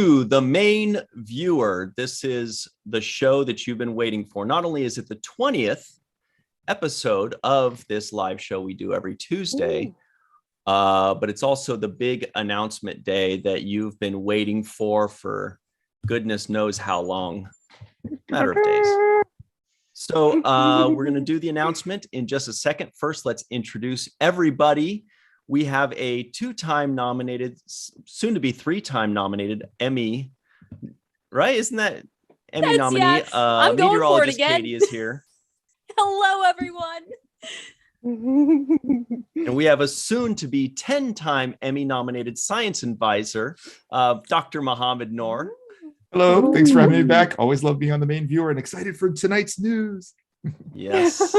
to The Main Viewer. This is the show that you've been waiting for. Not only is it the 20th episode of this live show we do every Tuesday, but it's also the big announcement day that you've been waiting for goodness knows how long. Matter of days. So we're going to do the announcement in just a second. First, let's introduce everybody. We have a two-time nominated, soon to be three-time nominated Emmy, right? Isn't that Emmy nominee? Yes. I'm going for it again. Katie is here. Hello, everyone. And we have a soon to be 10-time Emmy nominated science advisor, Dr. Mohammed Noor. Hello, thanks for having me back. Always love being on The Main Viewer and excited for tonight's news. Yes.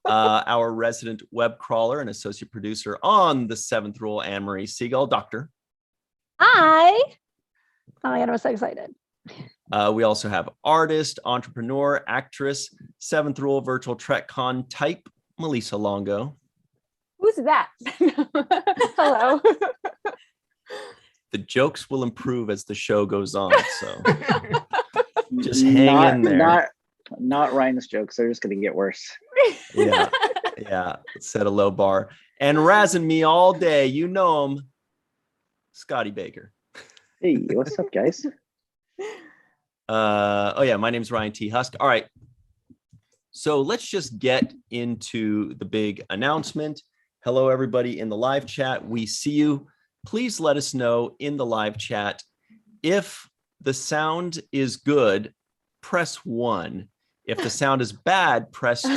Our resident web crawler and associate producer on The Seventh Rule, Anne-Marie Siegel. Doctor. Hi. Oh my God, I'm so excited. We also have artist, entrepreneur, actress, Seventh Rule Virtual TrekCon type, Melissa Longo. Who's that? Hello. The jokes will improve as the show goes on, so just hang in there. Not Ryan's jokes. They're just going to get worse. Yeah. Set a low bar. And razzing me all day, you know him, Scotty Baker. Hey, what's up, guys? My name's Ryan T. Husk. All right. So let's just get into the big announcement. Hello, everybody in the live chat. We see you. Please let us know in the live chat if the sound is good, press 1. If the sound is bad, press 2.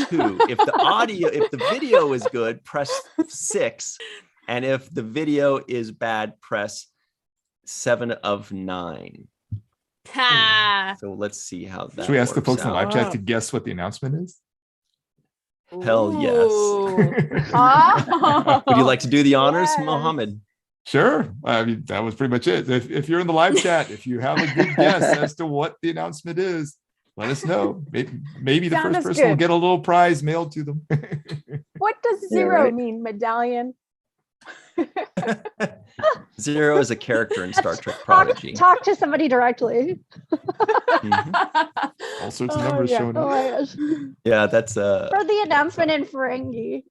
If the video is good, press 6. And if the video is bad, press 7 of 9. So let's see how that. Should we ask the folks out. in the live chat to guess what the announcement is? Hell yes. Would you like to do the honors, Mohammed? Sure. I mean, that was pretty much it. If you're in the live chat, if you have a good guess as to what the announcement is, let us know. Maybe the first person will get a little prize mailed to them. What does zero mean, medallion? Zero is a character in Star Trek Prodigy. Talk to somebody directly. All sorts of numbers showing up. Oh my gosh. Yeah, that's For the announcement in Ferengi.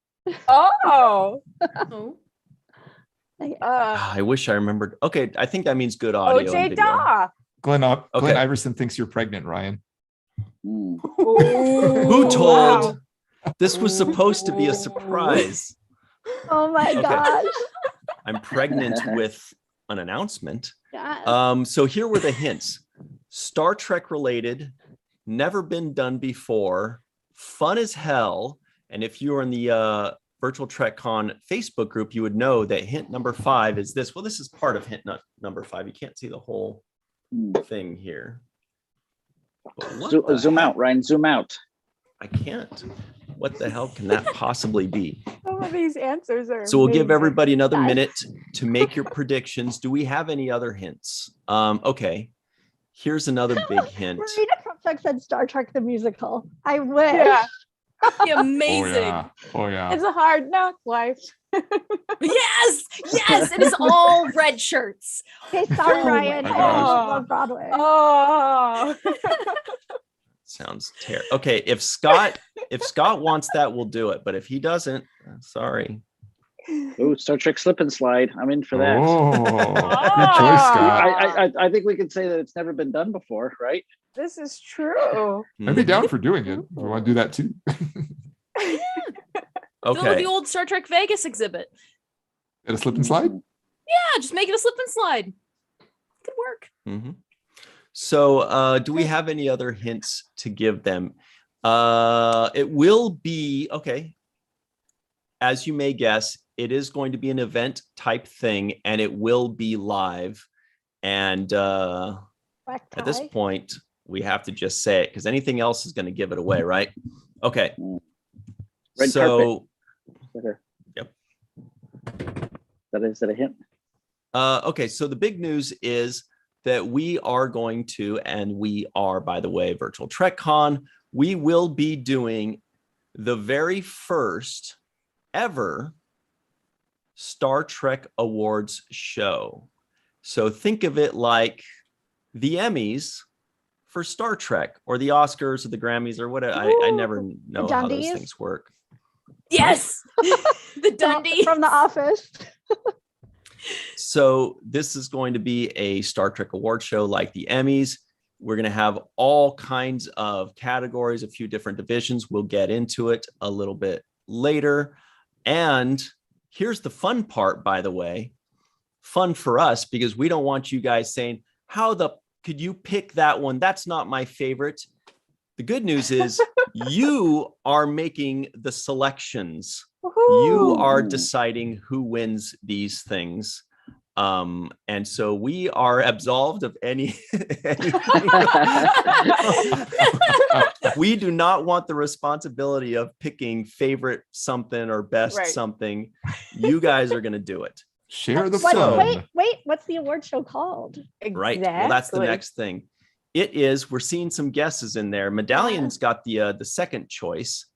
I wish I remembered. Okay, I think that means good audio. And video. Glenn Iverson thinks you're pregnant, Ryan. Who told? This was supposed to be a surprise. Oh my gosh. I'm pregnant with an announcement. Yes. So here were the hints. Star Trek related, never been done before, fun as hell. And if you're in the Virtual TrekCon Facebook group, you would know that hint number 5 is this. Well, this is part of hint number 5. You can't see the whole thing here. Zoom out, Ryan. Zoom out. I can't. What the hell can that possibly be? Some of these answers are So we'll give everybody another minute to make your predictions. Do we have any other hints? Okay. Here's another big hint. Marina Kropchak said Star Trek the musical. I wish. Yeah. Amazing. Oh yeah. It's a hard knock life. Yes, it is all red shirts. Okay, sorry, Ryan. I love Broadway. Sounds terrible. Okay, if Scott wants that, we'll do it. But if he doesn't, sorry. Oh, Star Trek Slip and Slide. I'm in for that. Good choice, Scott. I think we could say that it's never been done before, right? This is true. I'd be down for doing it. We want to do that too. Go to the old Star Trek Vegas exhibit. At a slip and slide? Yeah, just make it a slip and slide. Good work. So do we have any other hints to give them? It will be, okay, as you may guess, it is going to be an event type thing, and it will be live. And at this point, we have to just say it, because anything else is going to give it away, right? Okay. Red carpet. Yep. Is that a hint? Okay, so the big news is that we are going to, and we are, by the way, Virtual TrekCon, we will be doing the very first ever Star Trek Awards show. So think of it like the Emmys for Star Trek, or the Oscars or the Grammys or whatever. I never know how those Dundies? things work. Yes. The Dundee. From The Office. So this is going to be a Star Trek award show like the Emmys. We're going to have all kinds of categories, a few different divisions. We'll get into it a little bit later. And here's the fun part, by the way. Fun for us, because we don't want you guys saying, how the could you pick that one? That's not my favorite. The good news is you are making the selections. You are deciding who wins these things. And so we are absolved of anything. We do not want the responsibility of picking favorite something or best something. You guys are going to do it. Share the fun. Wait, what's the award show called? Right. Well, that's the next thing. It is, we're seeing some guesses in there. Medallion's got the second choice.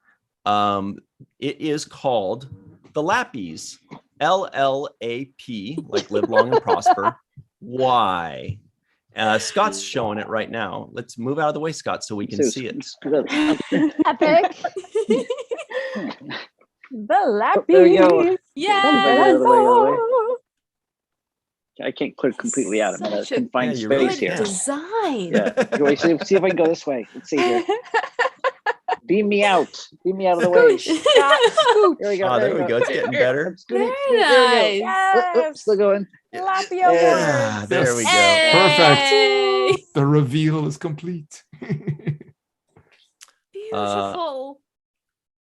It is called the Lappies. LLAP, like live long and prosper. Why? Scott's showing it right now. Let's move out of the way, Scott, so we can see it. Epic. The Lappies. There you go. Yeah. I can't clear completely out. I'm in a confined you space really here. can't. Design. Yeah. Wait, see if I can go this way. Let's see here. Beam me out. Beam me out of the way. There we go. Oh, there we go. It's getting better. Very There we nice. go. Still going. Lappy Yeah. Awards. There we go. Hey. Perfect. The reveal is complete. Beautiful.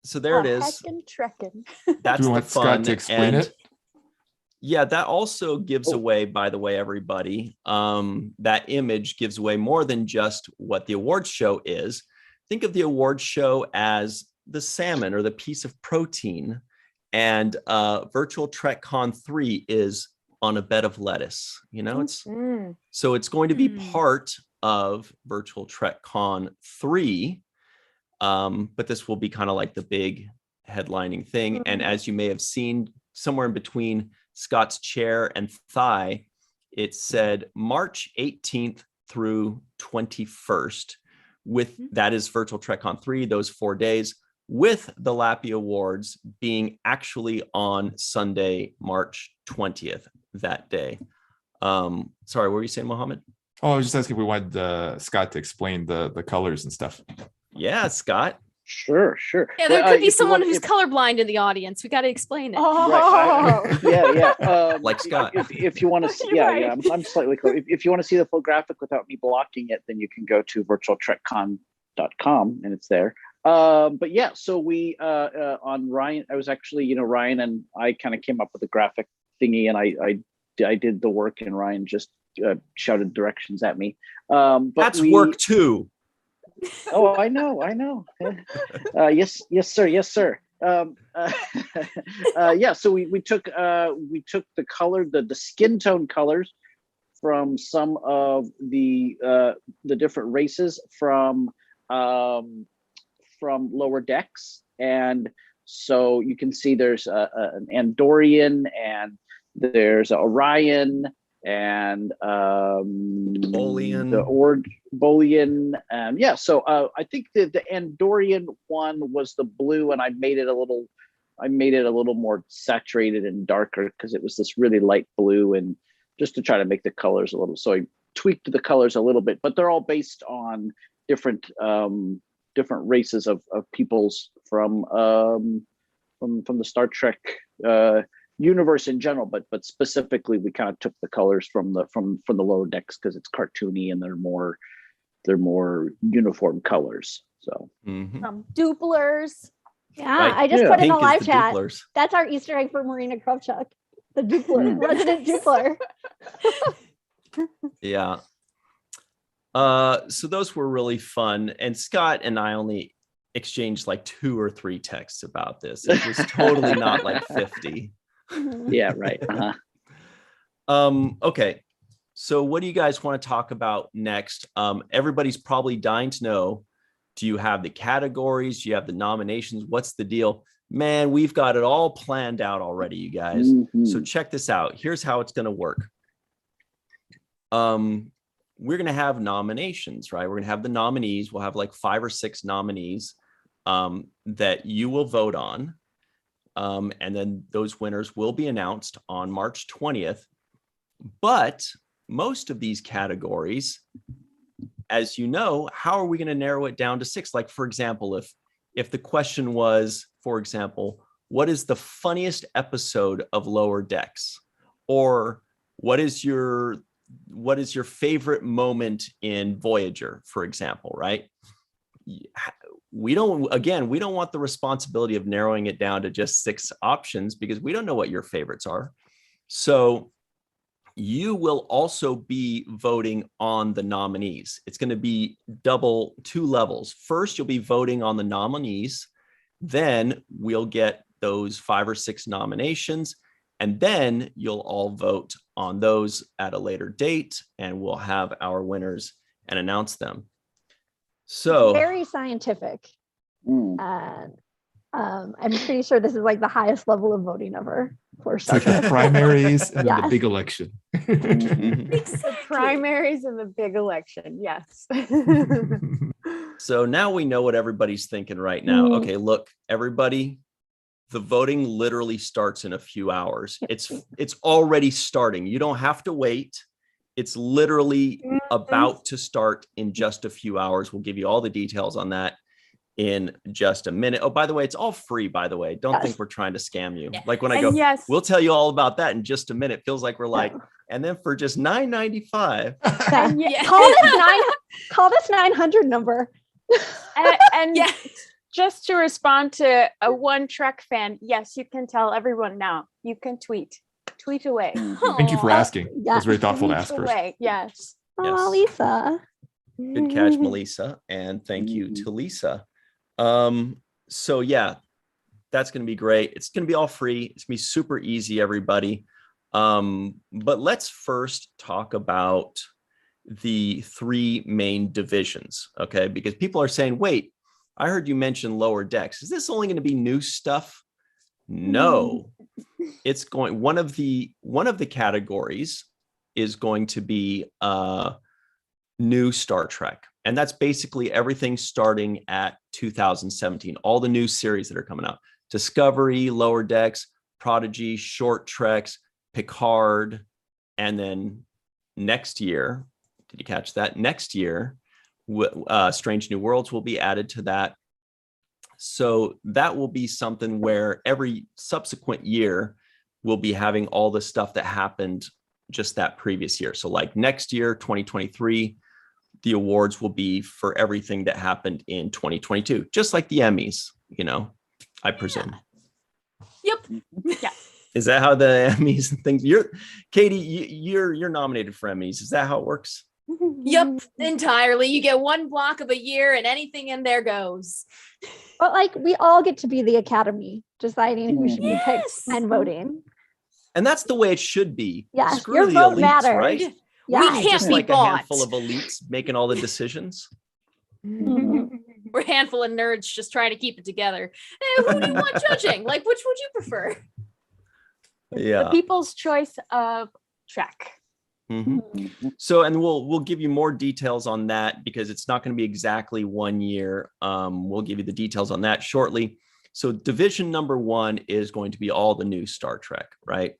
So there it is. Heckin' trekkin'. That's Do you the want fun. Scott to explain And it? yeah, that also gives away, by the way, everybody, that image gives away more than just what the awards show is. Think of the awards show as the salmon or the piece of protein, and Virtual TrekCon 3 is on a bed of lettuce. You know, so it's going to be part of Virtual TrekCon 3, but this will be kind of like the big headlining thing. And as you may have seen, somewhere in between Scott's chair and thigh, it said March 18th through 21st. With that is Virtual TrekCon 3, those 4 days, with the Lappy Awards being actually on Sunday, March 20th, that day. Sorry, what were you saying, Mohammed? Oh, I was just asking if we wanted Scott to explain the colors and stuff. Yeah, Scott. Sure. Yeah, there could be someone who's colorblind in the audience. We got to explain it. Yeah. Like Scott. If you want to see, I'm slightly clear. If you want to see the full graphic without me blocking it, then you can go to virtualtrekcon.com and it's there. But yeah, so we on Ryan, I was actually, Ryan and I kind of came up with a graphic thingy, and I did the work, and Ryan just shouted directions at me. But that's work too. Oh, I know. Yes, sir. Yeah. So we took the color, the skin tone colors from some of the different races from Lower Decks, and so you can see there's an Andorian, and there's Orion, and Bolian. Bolian. Yeah, so I think the Andorian one was the blue, and I made it a little more saturated and darker because it was this really light blue, and just to try to make the colors a little. So I tweaked the colors a little bit, but they're all based on different races of peoples from the Star Trek universe in general, but specifically we kind of took the colors from the Lower Decks because it's cartoony and they're more uniform colors. So Duplers. Yeah, Right. I just put in Pink a is live the chat. Duplers. That's our Easter egg for Marina Krovchuk. The Dupler, resident Dupler. Yeah. So those were really fun, and Scott and I only exchanged like 2 or 3 texts about this. It was totally not like 50. Yeah, right. Uh-huh. Okay, so what do you guys want to talk about next? Everybody's probably dying to know, do you have the categories? Do you have the nominations? What's the deal? Man, we've got it all planned out already, you guys. So check this out. Here's how it's going to work. we're going to have nominations, right? We're going to have the nominees. We'll have like 5 or 6 nominees that you will vote on. And then those winners will be announced on March 20th. But most of these categories, as you know, how are we going to narrow it down to 6? Like, for example, if the question was, for example, what is the funniest episode of Lower Decks? Or what is your favorite moment in Voyager, for example, right? We don't want the responsibility of narrowing it down to just 6 options because we don't know what your favorites are. So you will also be voting on the nominees. It's going to be 2 levels. First, you'll be voting on the nominees. Then we'll get those 5 or 6 nominations. And then you'll all vote on those at a later date, and we'll have our winners and announce them. So very scientific. I'm pretty sure this is like the highest level of voting ever for Star It's like Trek. the primaries and then Yes. the big election. The primaries and the big election. Yes. So now we know what everybody's thinking right now. Okay, look, everybody, the voting literally starts in a few hours. It's already starting. You don't have to wait. It's literally about to start in just a few hours. We'll give you all the details on that in just a minute. Oh, by the way, it's all free, by the way. Don't think we're trying to scam you. Yeah. Like when I And go, yes. we'll tell you all about that in just a minute. Feels like we're like, and then for just $9.95. Yeah. Call this 900 number. And Yeah. just to respond to a one Trek fan, yes, you can tell everyone now. You can tweet away. Thank you for asking. Yeah. It was very thoughtful to Tweet ask first. away. Yes. Oh, Lisa. Good catch, Melissa. And thank you to Lisa. So yeah, that's going to be great. It's going to be all free. It's going to be super easy, everybody. But let's first talk about the 3 main divisions, okay? Because people are saying, wait, I heard you mention Lower Decks. Is this only going to be new stuff? No. It's going, one of the categories is going to be new Star Trek. And that's basically everything starting at 2017, all the new series that are coming out. Discovery, Lower Decks, Prodigy, Short Treks, Picard, and then next year, did you catch that? Next year, Strange New Worlds will be added to that. So that will be something where every subsequent year we'll be having all the stuff that happened just that previous year. So like next year, 2023, the awards will be for everything that happened in 2022, just like the Emmys, you know, I presume. Yep. Yeah. Is that how the Emmys and things? Katie, you're nominated for Emmys. Is that how it works? Yep. Entirely. You get 1 block of a year, and anything in there goes. But like we all get to be the Academy, deciding who should be picked Yes. and voting. And that's the way it should be. Yeah, Screw your the vote elites, matters. right? Yeah. We can't Just be like a bought. handful of elites making all the decisions. We're a handful of nerds just trying to keep it together. Who do you want judging? Like, which would you prefer? Yeah. The people's choice of Trek. So, and we'll give you more details on that because it's not going to be exactly 1 year. We'll give you the details on that shortly. So division number 1 is going to be all the new Star Trek, right?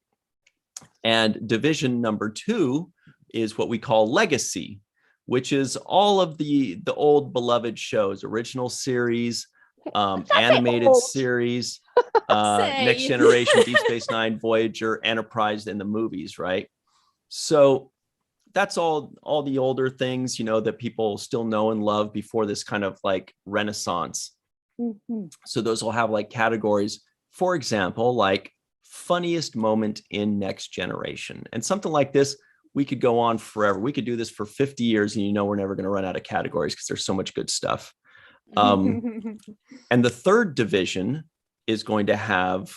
And division number 2 is what we call legacy, which is all of the old beloved shows, original series, animated series, Next Generation, Deep Space Nine, Voyager, Enterprise, and the movies, right? So that's all the older things, you know, that people still know and love before this kind of like renaissance. So those will have like categories, for example, like funniest moment in Next Generation. And something like this, we could go on forever. We could do this for 50 years and you know we're never going to run out of categories because there's so much good stuff. And the third division is going to have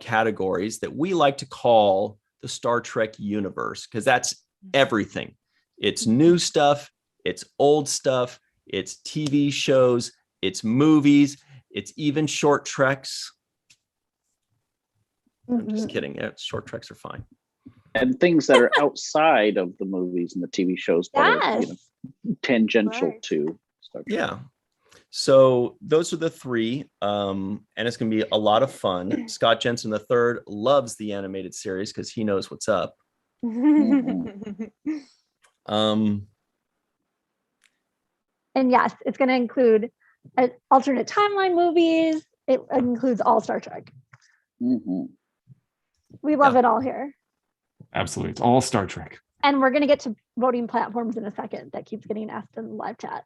categories that we like to call the Star Trek universe, because that's everything. It's new stuff, it's old stuff, it's TV shows, it's movies, it's even short treks. I'm just kidding. Yeah, short treks are fine. And things that are outside of the movies and the TV shows that are Yes. tangential Right. to Star Trek. Yeah. So those are the three, and it's going to be a lot of fun. Scott Jensen III loves the animated series because he knows what's up. Um, And yes, it's going to include alternate timeline movies. It includes all Star Trek. Mhm. We love Yeah. it all here. Absolutely. It's all Star Trek. And we're going to get to voting platforms in a second. That keeps getting asked in the live chat.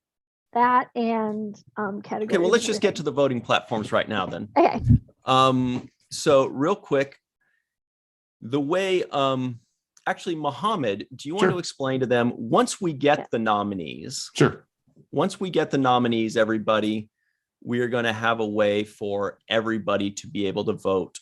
That and categories. okay, well, let's and just get to everything. the voting platforms right now then. Okay. So real quick, the way, actually, Mohammed, do you want Sure. to explain to them, once we get Yeah. the nominees, Sure. everybody, we are going to have a way for everybody to be able to vote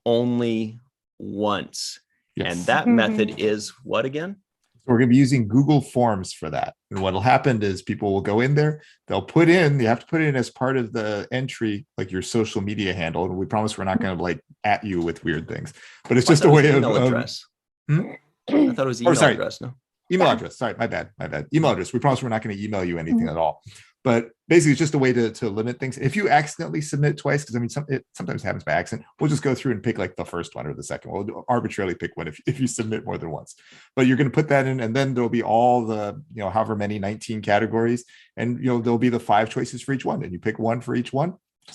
only once. Yes. And that method is what again? So we're going to be using Google Forms for that. And what'll happen is people will go in there, they'll put in, you have to put in as part of the entry, like your social media handle. And we promise we're not going to like at you with weird things, but it's I just thought a it was way of email address. Hmm? I thought it was email sorry. address. No. Email Yeah. address. Sorry, my bad. Email address. We promise we're not going to email you anything at all. But basically, it's just a way to limit things. If you accidentally submit twice, because I mean, it sometimes happens by accident, we'll just go through and pick like the first one or the second one. We'll arbitrarily pick one if you submit more than once. But you're going to put that in, and then there'll be all the, however many 19 categories, and there'll be the 5 choices for each one, and you pick one for each one,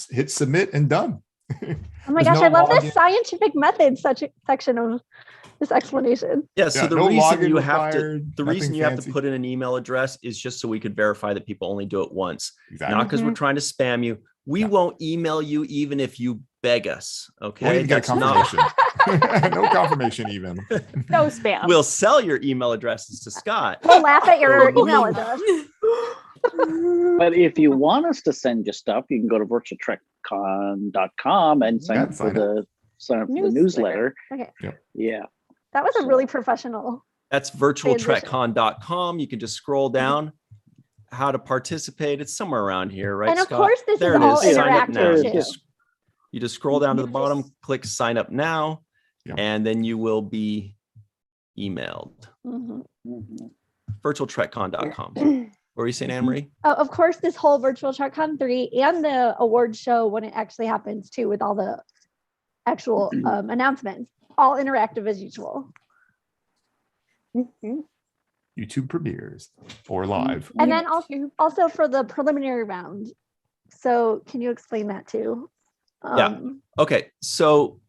hit submit, and done. Oh my There's gosh, no I love login. this scientific method section of this explanation. Yeah. So Yeah, the no reason login you have to, required, the reason nothing you have to fancy. put in an email address is just so we could verify that people only do it once. Exactly. Not because we're trying to spam you. We No. won't email you even if you beg us. Won't Okay. even get a That's not. confirmation. No confirmation even. No spam. We'll sell your email addresses to Scott. We'll laugh at your Oh, email we- address. But if you want us to send you stuff, you can go to virtualtrekcon.com and sign Yeah, up for sign the Newsletter. newsletter. Okay. Yeah. That was a really professional. That's virtualtrekcon.com. You can just scroll down. How to participate. It's somewhere around here, right? And of Scott? course, this There is it all is. Sign up interactive now. too. You just scroll down to the You bottom, just- click sign up now, Yeah. and then you will be emailed. Mhm. Mhm. Virtualtrekcon.com. What were you saying, Anne Marie? Oh, of course, this whole virtual TrekCon 3 and the award show when it actually happens too, with all the actual announcements, all interactive as usual. YouTube premieres or live. And then also for the preliminary round. So can you explain that too? Yeah. Okay, so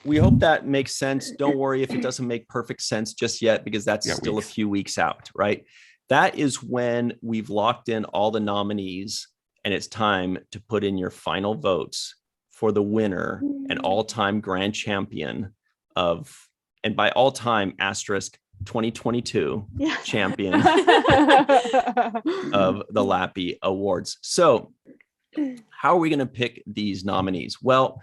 we hope that makes sense. Don't worry if it doesn't make perfect sense just yet, because that's Yeah, still weeks. a few weeks out, right? That is when we've locked in all the nominees and it's time to put in your final votes for the winner and all-time grand champion of, and by all time asterisk 2022 Yeah. champion of the Lappy Awards. So how are we going to pick these nominees? Well,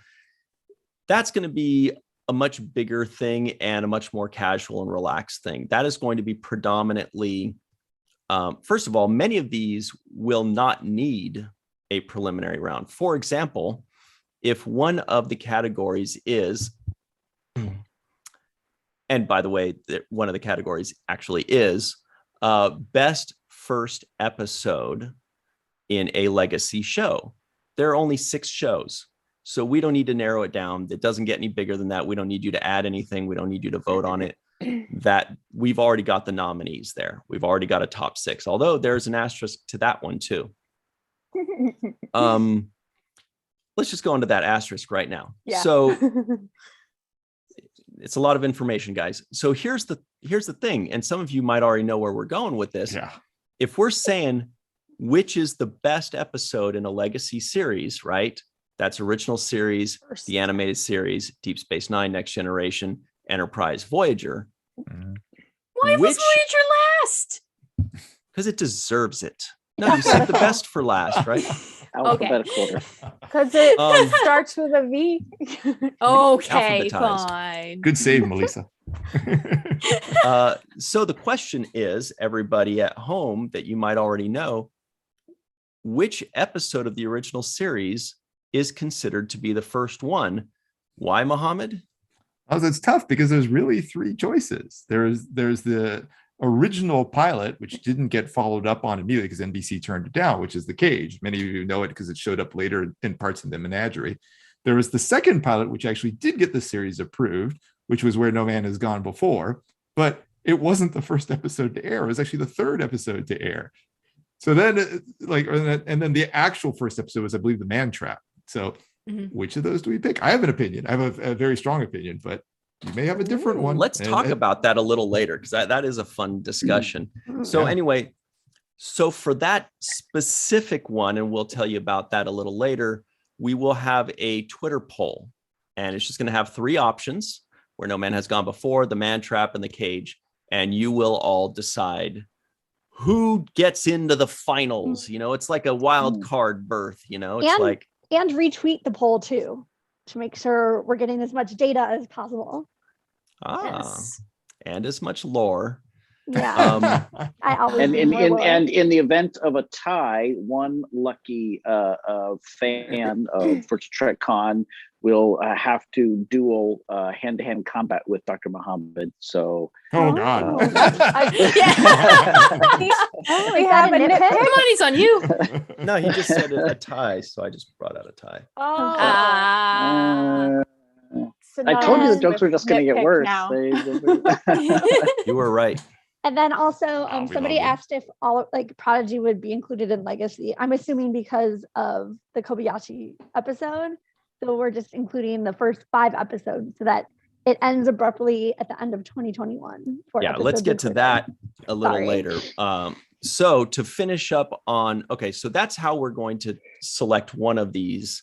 that's going to be a much bigger thing and a much more casual and relaxed thing. That is going to be predominantly, first of all, many of these will not need a preliminary round. For example, if one of the categories is, and by the way, one of the categories actually is best first episode in a legacy show. There are only 6 shows, so we don't need to narrow it down. It doesn't get any bigger than that. We don't need you to add anything. We don't need you to vote on it. That we've already got the nominees there. We've already got a top 6, although there's an asterisk to that one too. Let's just go into that asterisk right now. Yeah. So it's a lot of information, guys. So here's the thing, and some of you might already know where we're going with this. Yeah. If we're saying which is the best episode in a legacy series, right? That's original series, the animated series, Deep Space Nine, Next Generation, Enterprise, Voyager. Why was Which- Voyager last? Because it deserves it. No, you said the best for last, right? Alphabetical order. Because it Um, starts with a V. Okay, Alphabetized. fine. Good save, Melissa. So the question is, everybody at home that you might already know, which episode of the original series is considered to be the first one? Why, Mohammed? Also, it's tough because there's really three choices. There's the original pilot, which didn't get followed up on immediately because NBC turned it down, which is The Cage. Many of you know it because it showed up later in parts of the menagerie. There was the second pilot, which actually did get the series approved, which was Where No Man Has Gone Before, but it wasn't the first episode to air. It was actually the third episode to air. So then, and then the actual first episode was, I believe, The Man Trap. So which of those do we pick? I have an opinion. I have a very strong opinion, but you may have a different one. Let's talk about that a little later, because that is a fun discussion. So anyway, so for that specific one, and we'll tell you about that a little later, we will have a Twitter poll, and it's just going to have three options: Where No Man Has Gone Before, The Man Trap, and The Cage. And you will all decide who gets into the finals. You know, it's like a wild card berth, you know, it's and retweet the poll too, to make sure we're getting as much data as possible. Yes. And as much lore. Yeah. I always And need more lore. in the event of a tie, one lucky fan of Virtual Trek Con will have to duel hand-to-hand combat with Dr. Muhammad. So Oh God. We have a nitpick. Come on, he's on you. No, he just said a tie, so I just brought out a tie. Oh, I told you the jokes were just going to get nitpick worse. now. You were right. And then also, we somebody love them. asked if all Prodigy would be included in Legacy. I'm assuming because of the Kobayashi episode. So we're just including the first 5 episodes so that it ends abruptly at the end of 2021. Yeah, let's get to that a little later. So to finish up on, okay, so that's how we're going to select one of these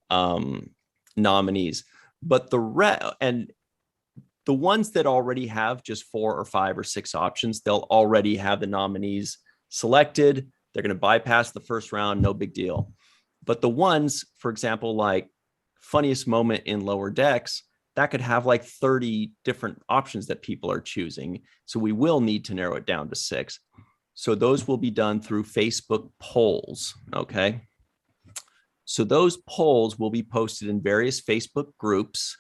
nominees. But the ones that already have just 4 or 5 or 6 options, they'll already have the nominees selected. They're going to bypass the first round, no big deal. But the ones, for example, like funniest moment in Lower Decks, that could have like 30 different options that people are choosing. So we will need to narrow it down to 6. So those will be done through Facebook polls. Okay. So those polls will be posted in various Facebook groups.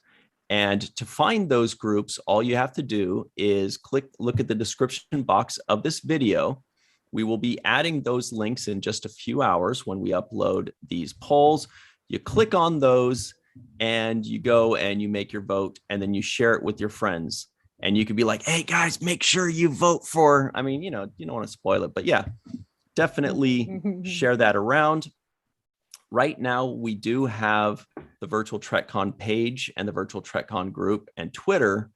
And to find those groups, all you have to do is look at the description box of this video. We will be adding those links in just a few hours when we upload these polls. You click on those and you go and you make your vote, and then you share it with your friends. And you could be like, hey guys, make sure you vote for, I mean, you don't want to spoil it, but yeah, definitely share that around. Right now, we do have the Virtual TrekCon page and the Virtual TrekCon group and Twitter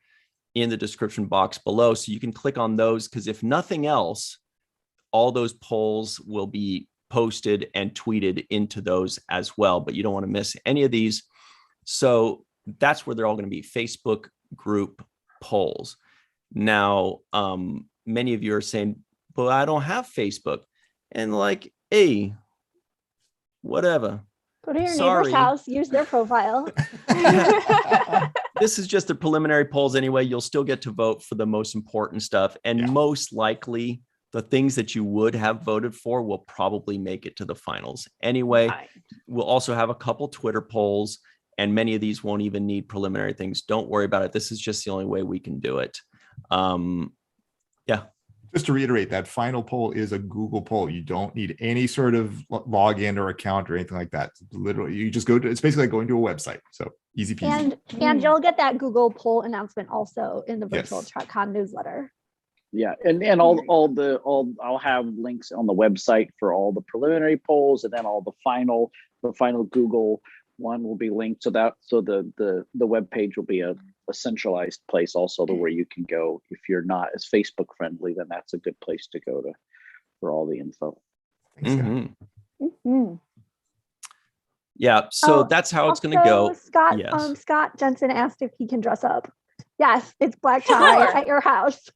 in the description box below. So you can click on those, because if nothing else, all those polls will be posted and tweeted into those as well. But you don't want to miss any of these. So that's where they're all going to be, Facebook group polls. Now, many of you are saying, but I don't have Facebook. And like, hey, whatever. Go to your Sorry. neighbor's house, use their profile. This is just the preliminary polls anyway. You'll still get to vote for the most important stuff. And most likely, the things that you would have voted for will probably make it to the finals. Anyway, we'll also have a couple Twitter polls, and many of these won't even need preliminary things. Don't worry about it. This is just the only way we can do it. Just to reiterate, that final poll is a Google poll. You don't need any sort of login or account or anything like that. Literally, you just it's basically like going to a website. So easy peasy. And you'll get that Google poll announcement also in the Virtual TrekCon newsletter. Yeah, and I'll have links on the website for all the preliminary polls, and then all the final Google one will be linked. So the web page will be a centralized place also to where you can go. If you're not as Facebook friendly, then that's a good place to go for all the info. Yeah, so that's how it's going to go. Scott, Yes. Scott Jensen asked if he can dress up. Yes, it's black tie at your house.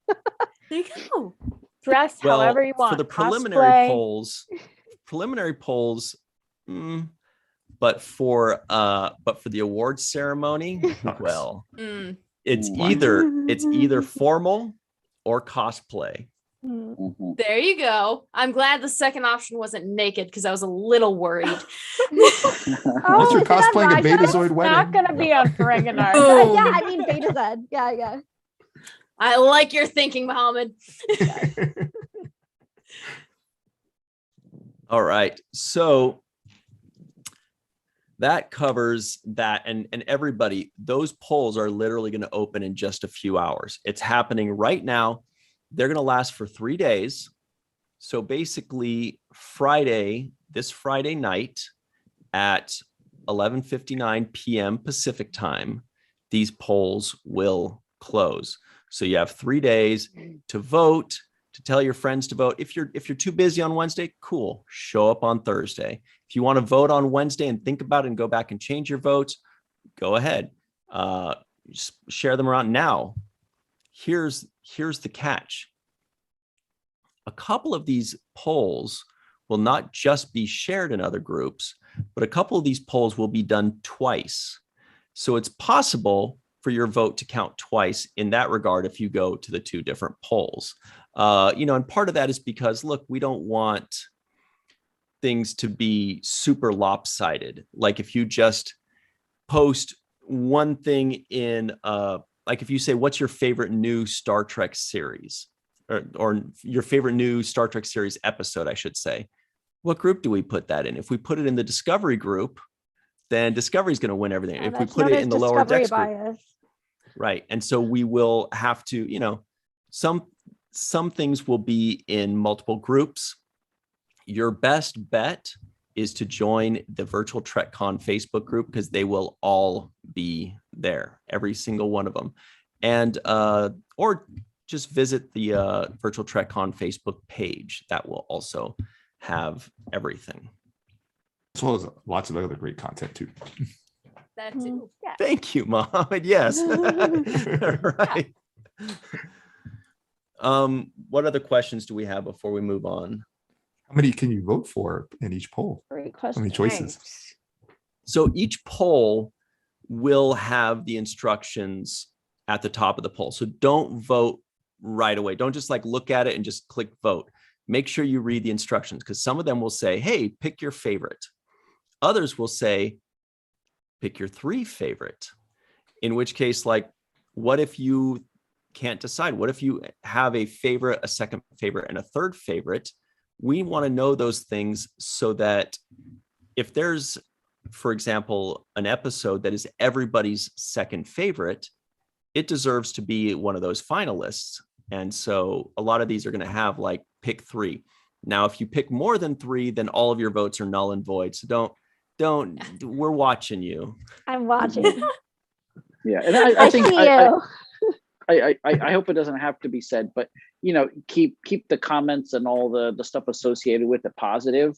There you go. Dress however you want. For the preliminary Cosplay. polls, but for the awards ceremony, well, it's either formal or cosplay. Mhm. There you go. I'm glad the second option wasn't naked because I was a little worried. Unless you're is it on cosplaying a Ragnar? Betazoid wedding. Not gonna be on Ferenginar. Boom. Yeah, I mean Beta Z. Yeah. I like your thinking, Mohammed. All right. So that covers that. And everybody, those polls are literally going to open in just a few hours. It's happening right now. They're going to last for 3 days. So basically this Friday night at 11:59 p.m. Pacific time, these polls will close. So you have 3 days to vote, to tell your friends to vote. If you're too busy on Wednesday, cool. Show up on Thursday. If you want to vote on Wednesday and think about it and go back and change your votes, go ahead. Just share them around. Now, here's the catch. A couple of these polls will not just be shared in other groups, but a couple of these polls will be done twice. So it's possible for your vote to count twice in that regard if you go to the 2 different polls. And part of that is because, look, we don't want things to be super lopsided. Like if you just post one thing in, like if you say, what's your favorite new Star Trek series? Or your favorite new Star Trek series episode, I should say. What group do we put that in? If we put it in the Discovery group, then Discovery is going to win everything. If we put it in the Lower Decks group, right? And so we will have to, some things will be in multiple groups. Your best bet is to join the Virtual TrekCon Facebook group because they will all be there, every single one of them, and or just visit the Virtual TrekCon Facebook page. That will also have everything. As well as lots of other great content too. That too. Yeah. Thank you, Mohammed. Yes. Right. What other questions do we have before we move on? How many can you vote for in each poll? Great How question. many choices? So each poll will have the instructions at the top of the poll. So don't vote right away. Don't just look at it and just click vote. Make sure you read the instructions because some of them will say, hey, pick your favorite. Others will say, pick your 3 favorite. In which case, what if you can't decide? What if you have a favorite, a second favorite, and a third favorite? We want to know those things so that if there's, for example, an episode that is everybody's second favorite, it deserves to be one of those finalists. And so a lot of these are going to have pick 3. Now, if you pick more than 3, then all of your votes are null and void. So don't, we're watching you. I'm watching. Yeah. And I think, see you. I hope it doesn't have to be said, but keep the comments and all the stuff associated with it positive.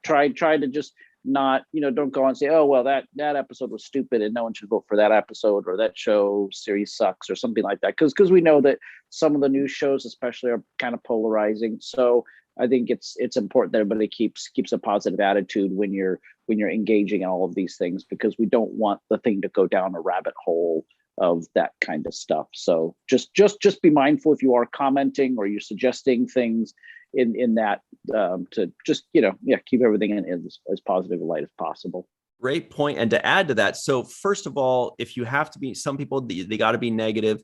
Try to just not, don't go and say, oh well, that episode was stupid and no one should vote for that episode, or that show series sucks, or something like that, because we know that some of the new shows especially are kind of polarizing. So I think it's important that everybody keeps a positive attitude when you're engaging in all of these things, because we don't want the thing to go down a rabbit hole of that kind of stuff. So just be mindful if you are commenting or you're suggesting things in that, to just keep everything in as positive a light as possible. Great point. And to add to that, so first of all, if you have to be, some people they got to be negative.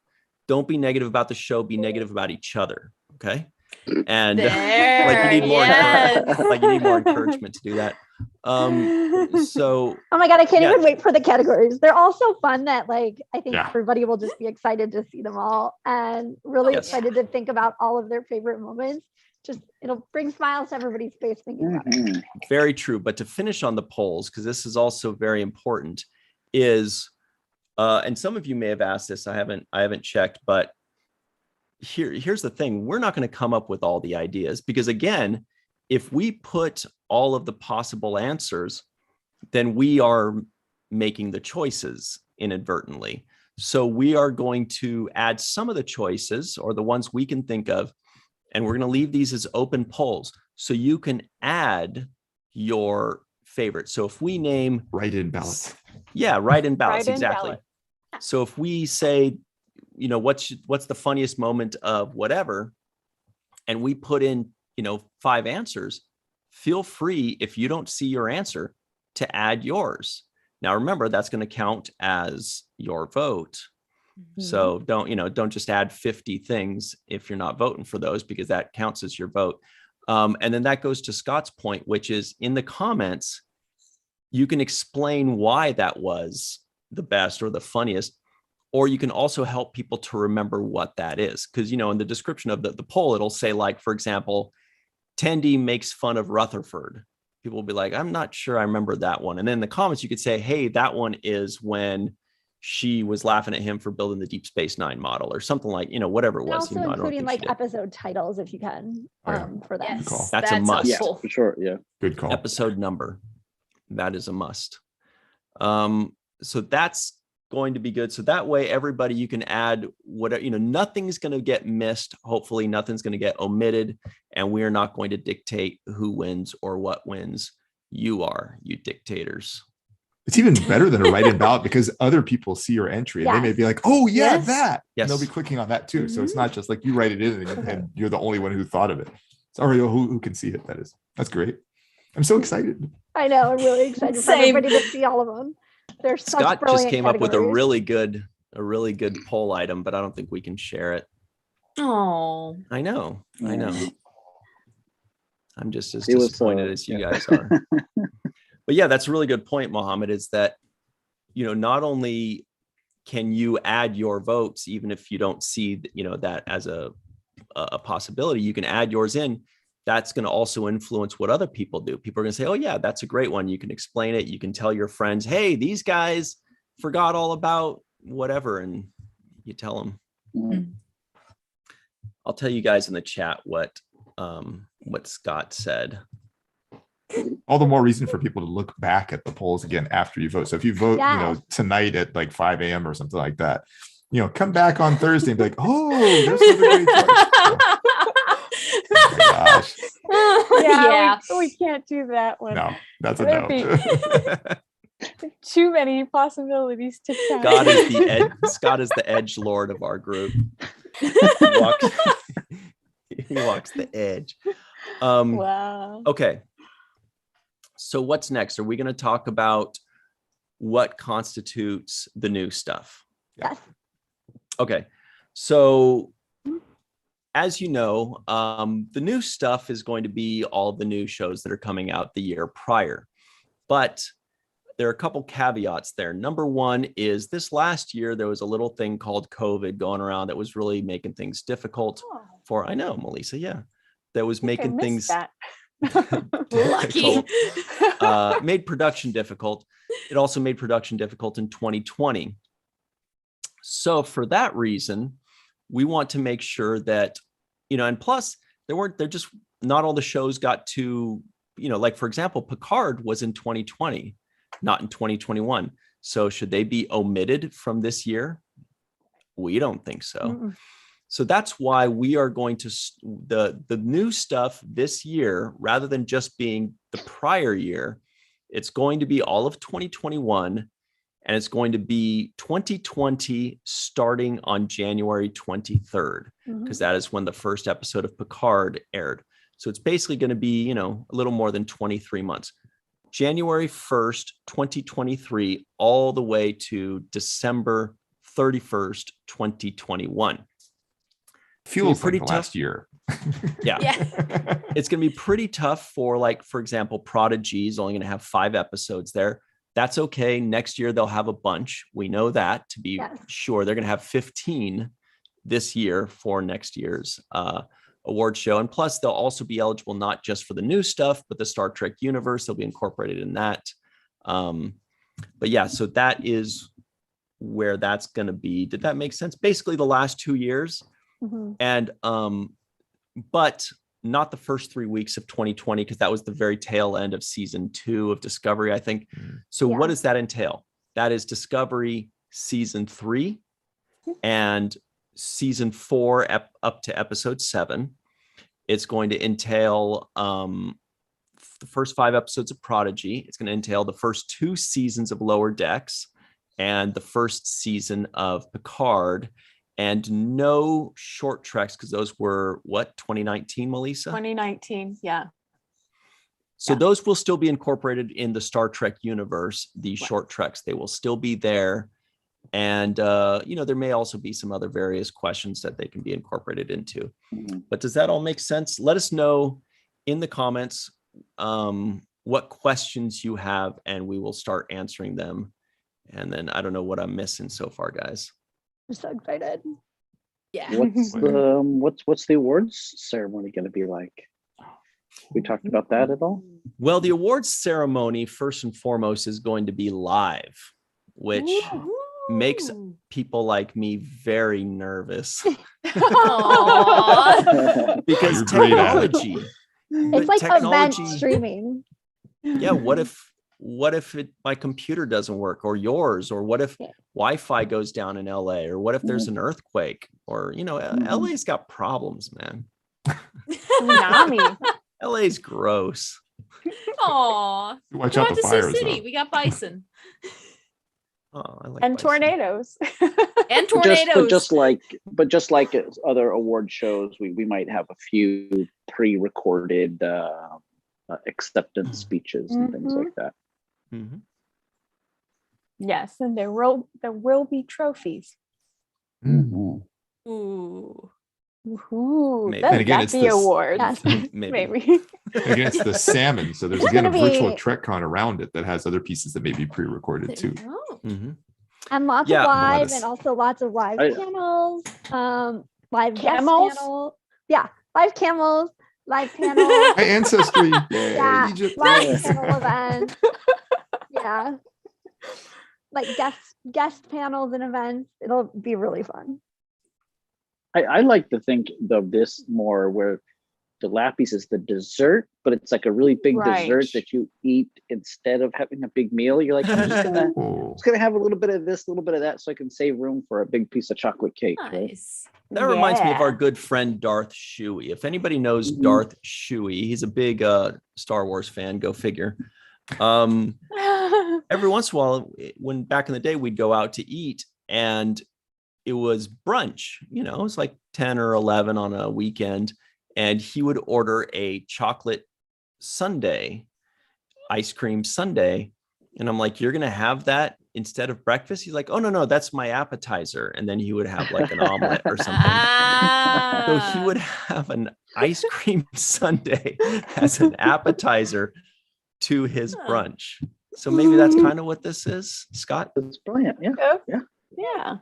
Don't be negative about the show. Be negative about each other. Okay. And you need more, you need more encouragement to do that. So oh my god, I can't even wait for the categories. They're all so fun that I think everybody will just be excited to see them all and really excited to think about all of their favorite moments. Just it'll bring smiles to everybody's face thinking about it. Very true. But to finish on the polls, because this is also very important, is and some of you may have asked this, I haven't checked, but here's the thing. We're not going to come up with all the ideas, because again, if we put all of the possible answers, then we are making the choices inadvertently. So we are going to add some of the choices, or the ones we can think of, and we're going to leave these as open polls so you can add your favorite. So if we name write-in ballots. Yeah, write-in ballots. Write-in Exactly. ballot. So if we say, what's the funniest moment of whatever, and we put in, 5 answers, feel free, if you don't see your answer, to add yours. Now, remember, that's going to count as your vote. So don't just add 50 things if you're not voting for those, because that counts as your vote. And then that goes to Scott's point, which is in the comments, you can explain why that was the best or the funniest, or you can also help people to remember what that is. Because, in the description of the poll, it'll say, like, for example, Tandy makes fun of Rutherford. People will be like, I'm not sure I remember that one. And then in the comments, you could say, hey, that one is when she was laughing at him for building the Deep Space Nine model, or something like, whatever it And was. also including like episode titles if you can, for that. Yes, That's a must. Yeah, for sure. Yeah. Good call. Episode number. That is a must. So that's going to be good. So that way, everybody, you can add whatever, nothing's going to get missed. Hopefully nothing's going to get omitted, and we're not going to dictate who wins or what wins. You are, you dictators. It's even better than a write-in ballot because other people see your entry and they may be like, oh yeah, Yes. that. Yes. And they'll be clicking on that too. So it's not just like you write it in and you're the only one who thought of it. Sorry, who can see it. That's great. I'm so excited. I know, I'm really excited for Same. everybody to see all of them. There's such Scott just brilliant came up with a categories. really good poll item, but I don't think we can share it. Oh, I know. I'm just as It was, disappointed as you guys are. But yeah, that's a really good point, Mohammed, is that, not only can you add your votes, even if you don't see, that as a possibility, you can add yours in. That's going to also influence what other people do. People are going to say, oh yeah, that's a great one. You can explain it. You can tell your friends, hey, these guys forgot all about whatever. And you tell them. Mhm. I'll tell you guys in the chat what Scott said. All the more reason for people to look back at the polls again after you vote. So if you vote, tonight at like 5 a.m. or something like that, come back on Thursday and be like, oh, there's another great choice. Oh my gosh. Yeah, we can't do that one. No, that's a That'd no. Too many possibilities to count. Scott is the edge lord of our group. He walks the edge. Wow. Okay. So what's next? Are we going to talk about what constitutes the new stuff? Yes. Okay. So as you know, the new stuff is going to be all the new shows that are coming out the year prior. But there are a couple caveats there. Number one is this last year, there was a little thing called COVID going around that was really making things difficult I know, Melissa, yeah. That was making things that. lucky. made production difficult. It also made production difficult in 2020. So for that reason, we want to make sure that, and plus they're just not all the shows got to, like for example, Picard was in 2020, not in 2021. So should they be omitted from this year? We don't think so. Mm-mm. So that's why we are going to the new stuff this year, rather than just being the prior year, it's going to be all of 2021, and it's going to be 2020 starting on January 23rd, because that is when the first episode of Picard aired. So it's basically going to be, a little more than 23 months. January 1st, 2023, all the way to December 31st, 2021. Feels pretty like the last year. Yeah. It's going to be pretty tough for, like, for example, Prodigy is only going to have 5 episodes there. That's okay. Next year, they'll have a bunch. We know that to be sure. They're going to have 15 this year for next year's award show. And plus, they'll also be eligible not just for the new stuff, but the Star Trek universe. They'll be incorporated in that. But yeah, so that is where that's going to be. Did that make sense? Basically, the last 2 years. And but not the first 3 weeks of 2020, because that was the very tail end of season 2 of Discovery, I think. So what does that entail? That is Discovery season 3 and season 4 up to episode 7. It's going to entail the first 5 episodes of Prodigy. It's going to entail the first 2 seasons of Lower Decks and the first season of Picard. and no short treks, because those were what, 2019, Melissa? 2019. Yeah. So Yeah. those will still be incorporated in the Star Trek universe. These Right. short treks, they will still be there. And, there may also be some other various questions that they can be incorporated into. Mhm. But does that all make sense? Let us know in the comments what questions you have, and we will start answering them. And then I don't know what I'm missing so far, guys. I'm so excited. Yeah. What's the awards ceremony going to be like? We talked about that at all? Well, the awards ceremony, first and foremost, is going to be live, which makes people like me very nervous. Aw. Because You're great at it. technology. It's but like event technology- streaming. Yeah, what if my computer doesn't work, or yours, or what if Yeah. Wi-Fi goes down in LA, or what if there's an earthquake, or LA's got problems, man. Tsunami. LA's gross. Aw. Watch Go out out the to fires. Sioux City. Though. We got bison Oh, I like And bison. tornadoes. and tornadoes. But just like other award shows, we might have a few pre-recorded acceptance speeches and things like that. Mhm. Yes, and there will be trophies. Mm. Ooh. Ooh, Maybe. the And again, it's Lappy this- Awards. Yes. Maybe. Maybe. Again, it's the salmon. So there's It's again a gonna virtual be- Trek con around it that has other pieces that may be pre-recorded too. Oh. Mhm. And lots Yeah, of live lettuce. and also lots of live I- panels, live guest Camels? panel. Yeah, live camels, live panels. My ancestry. Yay, Yeah, Egypt. live panel events. Yeah. Like guest panels and events. It'll be really fun. I like to think of this more where the Lappies is the dessert, but it's like a really big Right. dessert that you eat instead of having a big meal. You're like, I'm just gonna Oh. have a little bit of this, a little bit of that, so I can save room for a big piece of chocolate cake. Right? Nice. That reminds me of our Yeah. good friend Darth Shuey. If anybody knows Mhm. Darth Shuey, he's a big Star Wars fan. Go figure. Every once in a while, when back in the day, we'd go out to eat, and it was brunch. It's like 10 or 11 on a weekend, and he would order a chocolate sundae, ice cream sundae, and I'm like, "You're gonna have that instead of breakfast?" He's like, "Oh no, that's my appetizer," and then he would have like an omelet or something. So he would have an ice cream sundae as an appetizer to his Huh. brunch. So maybe that's kind of what this is, Scott. It's brilliant. Yeah. Yeah.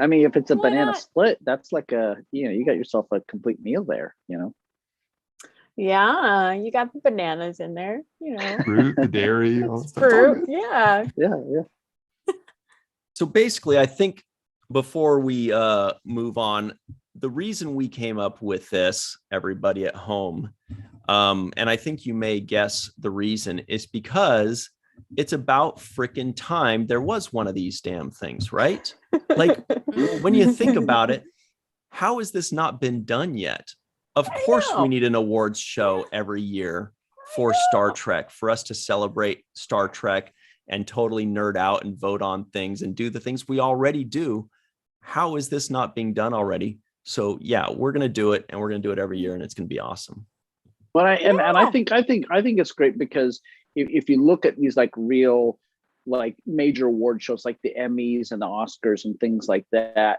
I mean, if it's a Why banana not? split, that's like you got yourself a complete meal there. Yeah. You got the bananas in there, Fruit, the dairy, all that stuff. Fruit. Yeah. Yeah. So basically, I think before we move on, the reason we came up with this, everybody at home, and I think you may guess the reason, is because it's about freaking time there was one of these damn things, right? Like, when you think about it, how has this not been done yet? Of course, know. we need an awards show every year for Star Trek, for us to celebrate Star Trek and totally nerd out and vote on things and do the things we already do. How is this not being done already? So yeah, we're going to do it, and we're going to do it every year, and it's going to be awesome. But I think it's great because if you look at these like real like major award shows like the Emmys and the Oscars and things like that,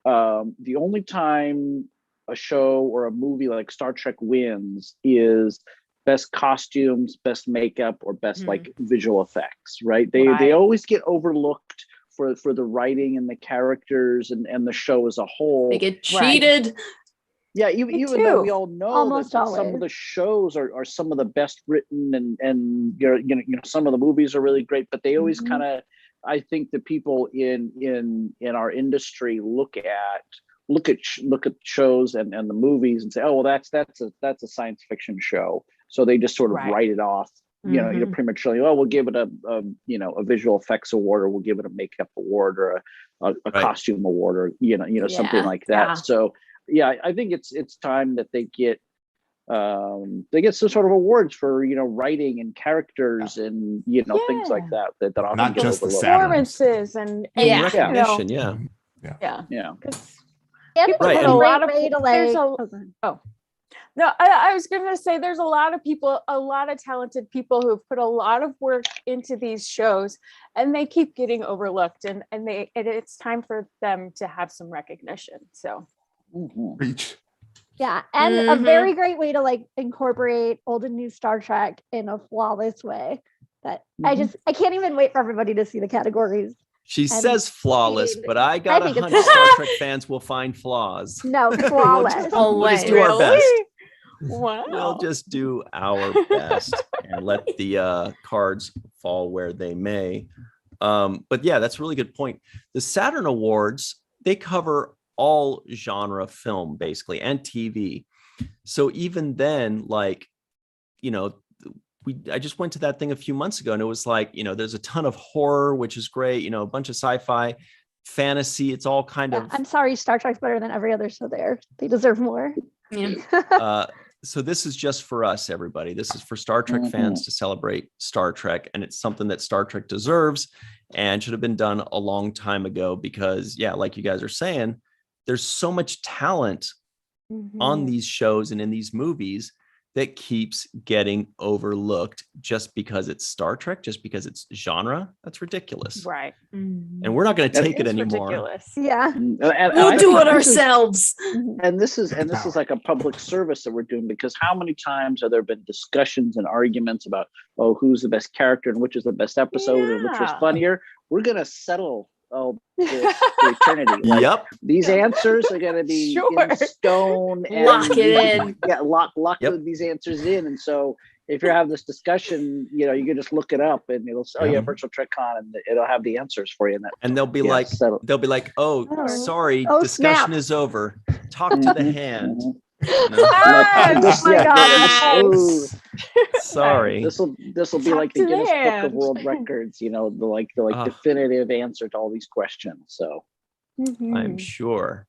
the only time a show or a movie like Star Trek wins is best costumes, best makeup, or best like visual effects, right? They Right. always get overlooked for the writing and the characters and the show as a whole. They get cheated. Yeah, Me even though too. we all know Almost that some of always. the shows are some of the best written and some of the movies are really great, but they always Mhm. kind of, I think the people in our industry look at shows and the movies and say, oh well, that's a science fiction show, so they just sort of Right. write it off, Mhm. prematurely. Oh, we'll give it a visual effects award, or we'll give it a makeup award, or a Right. costume award, or something Yeah. like that. Yeah. So yeah, I think it's time that they get some sort of awards for characters writing and characters and things like that often Not get just the overlooked. Saturn. Performances and Yeah. you know, Recognition, yeah. yeah. Yeah. 'Cause And People Right, it's and- a lot great of way to there's like. a- Oh, go ahead. No, I was going to say there's a lot of people, a lot of talented people who have put a lot of work into these shows, and they keep getting overlooked, and it's time for them to have some recognition. So Mhm. Reach. Yeah, and a Mhm. very great way to like incorporate old and new Star Trek in a flawless way. That Mhm. I can't even wait for everybody to see the categories. She And says flawless, cheating. but I got a think it's hunch flawless. Star Trek fans will find flaws. No, We'll flawless. just, Oh, we'll just do our Really? best. Wow. We'll just do our best and let the cards fall where they may. But yeah, that's a really good point. The Saturn Awards, they cover all genre film basically and TV. So even then, like, you know, I just went to that thing a few months ago and it was like, you know, there's a ton of horror, which is great, you know, a bunch of sci-fi, fantasy. It's all kind Yeah, of I'm sorry, Star Trek's better than every other show there. They deserve more. Yeah. so this is just for us, everybody. This is for Star Trek fans to celebrate Star Trek, and it's something that Star Trek deserves and should have been done a long time ago because, yeah, like you guys are saying, there's so much talent on these shows and in these movies that keeps getting overlooked just because it's Star Trek, just because it's genre. That's ridiculous. Right. And we're not going to That take it It's anymore. ridiculous. Yeah. And We'll I do think it this is- ourselves. and this is like a public service that we're doing, because how many times have there been discussions and arguments about, oh, who's the best character and which is the best episode and which was Yeah. funnier? We're gonna settle this for eternity. Like, Yep. these answers are gonna be Sure. in stone. And Lock it in. Yeah, lock Yep. these answers in. And so if you're having this discussion, you know, you can just look it up and it'll say, oh yeah, Yeah. Virtual Trek Con, and it'll have the answers for you. And that, And they'll be yeah, like, settle. oh, Oh. sorry, Oh, discussion snap. is over. Talk to the Mhm, hand. mhm. You know? Ah, This- oh my yeah, God. ooh. Sorry. This will be Talk like the to the Guinness Book of hand. World Records, you know, the Ah. definitive answer to all these questions. So I'm sure.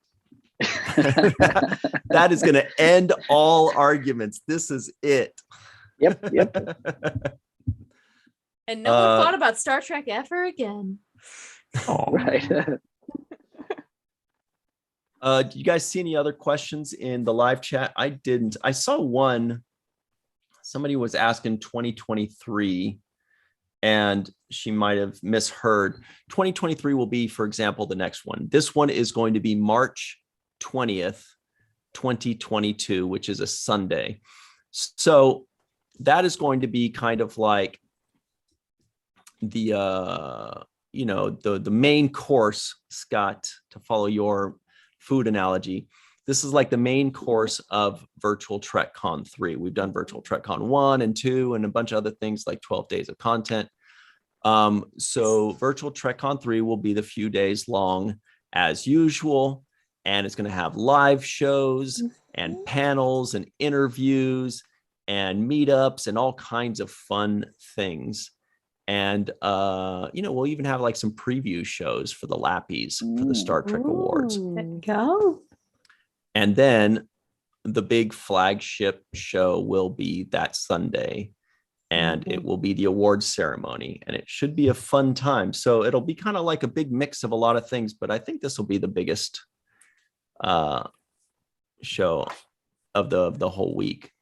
That is going to end all arguments. This is it. yep. And no one Uh, thought about Star Trek ever again. Oh, Right. Do you guys see any other questions in the live chat? I didn't. I saw one. Somebody was asking 2023, and she might have misheard. 2023 will be, for example, the next one. This one is going to be March 20th, 2022, which is a Sunday. So that is going to be kind of like the the main course, Scott, to follow your food analogy. This is like the main course of Virtual Trek Con 3. We've done Virtual Trek Con 1 and 2 and a bunch of other things like 12 days of content. So Virtual Trek Con 3 will be the few days long as usual, and it's going to have live shows and panels and interviews and meetups and all kinds of fun things. And we'll even have like some preview shows for the Lappies for the Star Trek Awards. Go. And then the big flagship show will be that Sunday, and it will be the awards ceremony, and it should be a fun time. So it'll be kind of like a big mix of a lot of things, but I think this will be the biggest show of the whole week.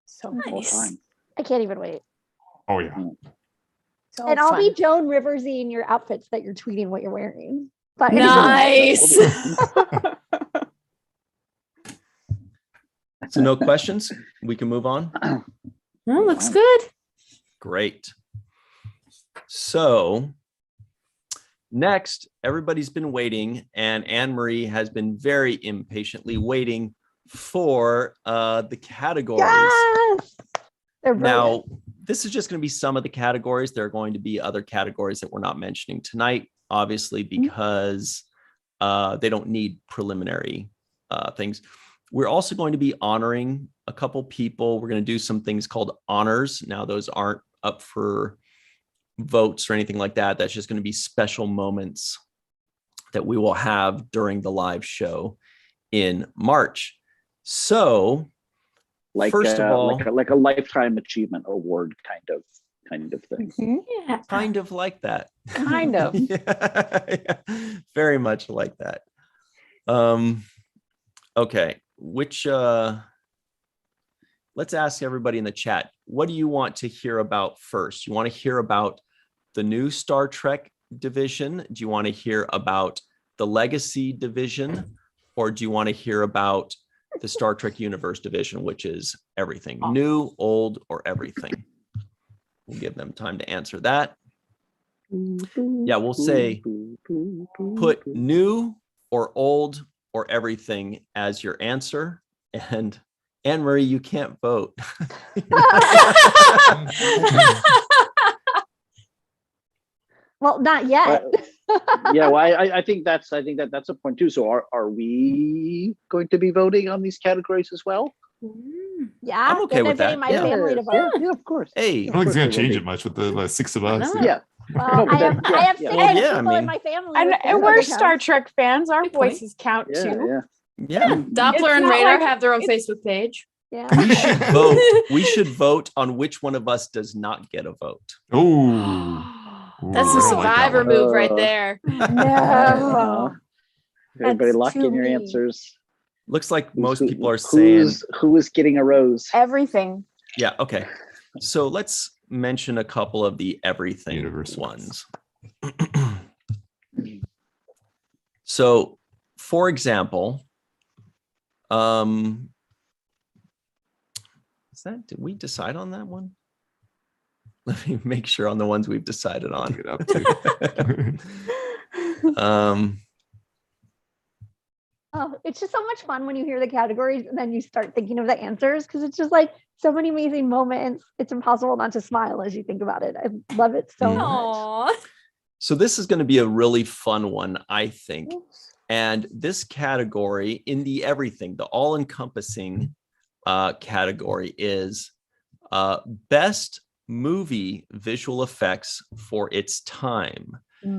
So Nice. I can't even wait. oh yeah. So And I'll be fun. Joan Riversy in your outfits that you're tweeting what you're wearing. But Nice. So no questions? We can move on. Well, looks good. Great. So next, everybody's been waiting, and Anne-Marie has been very impatiently waiting for the categories. Yes. They're brilliant. Now, this is just going to be some of the categories. There are going to be other categories that we're not mentioning tonight, obviously, because they don't need preliminary things. We're also going to be honoring a couple people. We're going to do some things called honors. Now, those aren't up for votes or anything like that. That's just going to be special moments that we will have during the live show in March. So, Like first of all, like a lifetime achievement award kind of thing. Yeah. kind of like that. Kind of. Yeah, very much like that. Okay. Let's ask everybody in the chat. What do you want to hear about first? You want to hear about the new Star Trek division? Do you want to hear about the Legacy division? Or do you want to hear about the Star Trek Universe division, which is everything, new, old, or everything? We'll give them time to answer that. Yeah, we'll say put new or old or everything as your answer. And Anne-Marie, you can't vote. Well, not yet. Yeah, well, I think that's a point too. So are we going to be voting on these categories as well? Yeah, I'm okay with that. My Yeah. family to vote. Yeah, of course. Hey, I don't think it's gonna change it much with the 6 of us. No. Yeah. Well, No, but I have yeah. 6 Well, yeah, I people mean- in my family. And, with and their we're other Star accounts. Trek fans. Our Good point. voices count Yeah, too. yeah. yeah. Doppler It's and not Radar like- have their own Facebook page. Yeah. We should vote. We should vote on which one of us does not get a vote. Oh, That's a I don't like that survivor one. move right there. No. Everybody That's lock too in your mean. answers. Looks like most Who's- people are saying, who is getting a rose? Everything. yeah, okay. So let's mention a couple of the everything Universe ones. So, for example, did we decide on that one? Let me make sure on the ones we've decided Look on. it up too. Oh, it's just so much fun when you hear the categories and then you start thinking of the answers because it's just like so many amazing moments. It's impossible not to smile as you think about it. I love it so much. Aww. So this is going to be a really fun one, I think. And this category in the everything, the all-encompassing category is best movie visual effects for its time.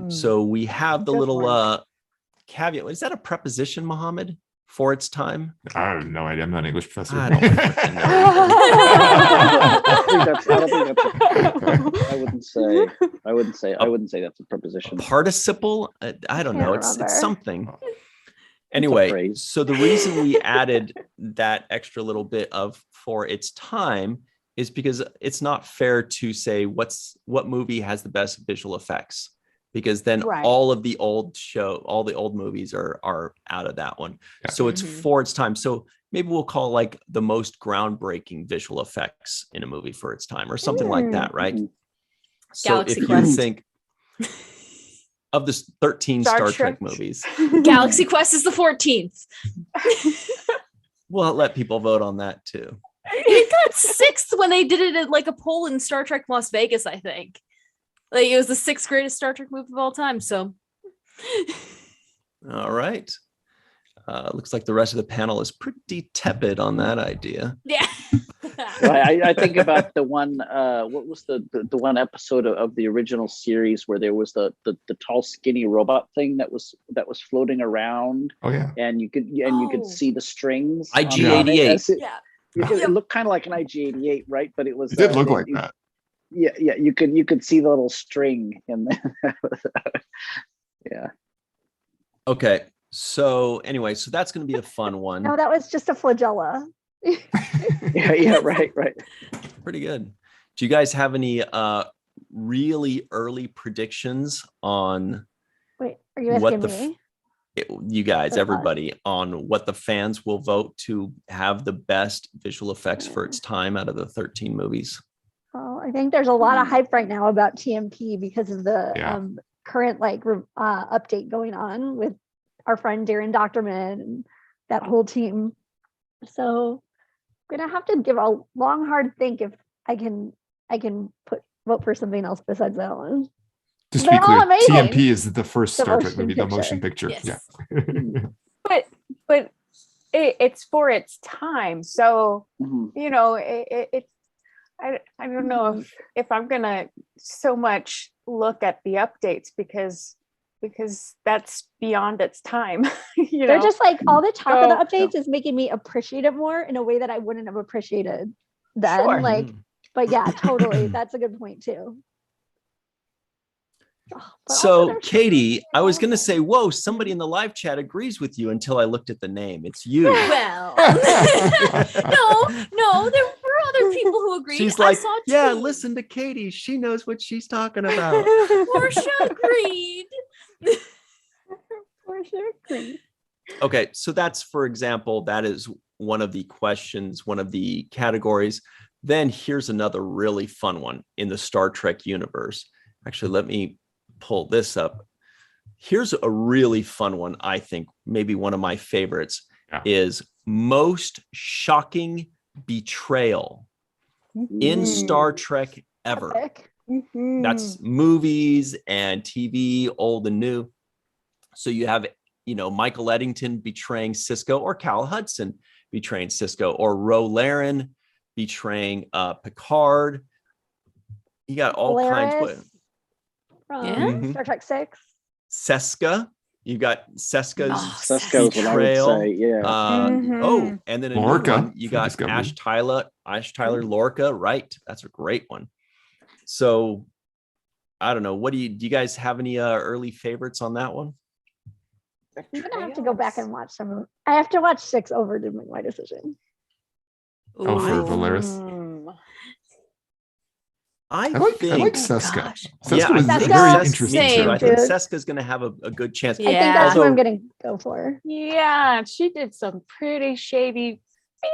So we have the Good little one. caveat. Is that a preposition, Mohammed? For its time? I have no idea. I'm not an English professor. I don't freaking know. I wouldn't say that's a preposition. Participle? I don't know. Can't It's remember. something. Anyway, phrase. so the reason we added that extra little bit of for its time is because it's not fair to say what movie has the best visual effects, because then Right. all the old movies are out of that one. Yeah. So it's Mhm. for its time. So maybe we'll call like the most groundbreaking visual effects in a movie for its time or something like that, right? Mhm. So Galaxy if Quest. you think of the 13 Star Star Trek Trek. movies, Galaxy Quest is the 14th. we'll let people vote on that too. It got 6th when they did it at like a poll in Star Trek Las Vegas, I think. Like it was the 6th greatest Star Trek movie of all time. So All right. Looks like the rest of the panel is pretty tepid on that idea. yeah. Well, I think about the one. What was the one episode of the original series where there was the tall, skinny robot thing that was floating around, Oh yeah. and you could Oh. see the strings. IG-88. Yeah. It looked kind of like an IG-88, right? But it was. It did look like that. Yeah, yeah. You could see the little string in there. Yeah. Okay. So anyway, so that's going to be a fun one. No, that was just a flagella. Yeah. Right. Pretty good. Do you guys have any really early predictions on Wait, are you What asking the f- me? you guys, Uh-huh. everybody, on what the fans will vote to have the best visual effects for its time out of the 13 movies? Well, I think there's a lot of hype right now about TMP because of the Yeah. current update going on with our friend Darren Doctorman and that whole team. So I'm gonna have to give a long, hard think if I can vote for something else besides that one. Just to be They're all clear, amazing. TMP is the first The Star Trek motion movie, the picture. motion picture. Yes. Yeah. but it's for its time. So Mhm. you know, I don't know if I'm gonna so much look at the updates because that's beyond its time. You They're know, just like all the talk of the So- updates is making me appreciate it more in a way that I wouldn't have appreciated then. Sure. Like, Mm. but yeah, totally. That's a good point too. But also So, there's- Katie, I was going to say, whoa, somebody in the live chat agrees with you until I looked at the name. It's you. Well, no, there were other people who agreed. She's like, I saw yeah, two. listen to Katie. She knows what she's talking about. Portia agreed. Portia agreed. Okay, so that's, for example, that is one of the questions, one of the categories. Then here's another really fun one in the Star Trek universe. Actually, let me pull this up. Here's a really fun one. I think maybe one of my favorites is most shocking betrayal in Star Trek ever. Epic. That's movies and TV, old and new. So you have, Michael Eddington betraying Cisco, or Cal Hudson betraying Cisco, or Ro Laren betraying Picard. You got all kinds. Polaris from Mhm. Star Trek 6. Seska. You got Seska's Cisco's what I would betrayal. say. Yeah. Oh, and then a new Lorca one. You from got Discovery. Ash Tyler Lorca. Right. That's a great one. So I don't know. What do you guys have any early favorites on that one? I'm gonna have to go back and watch some. I have to watch 6 over to make my decision. Oh, for Ooh. Polaris. I I like think Seska. gosh. Seska was I think very Seska- interesting. Me too. I character. think Dude. Seska's going to have a good chance. Yeah. I think that's what Also- I'm gonna go for. Yeah, she did some pretty shady beep.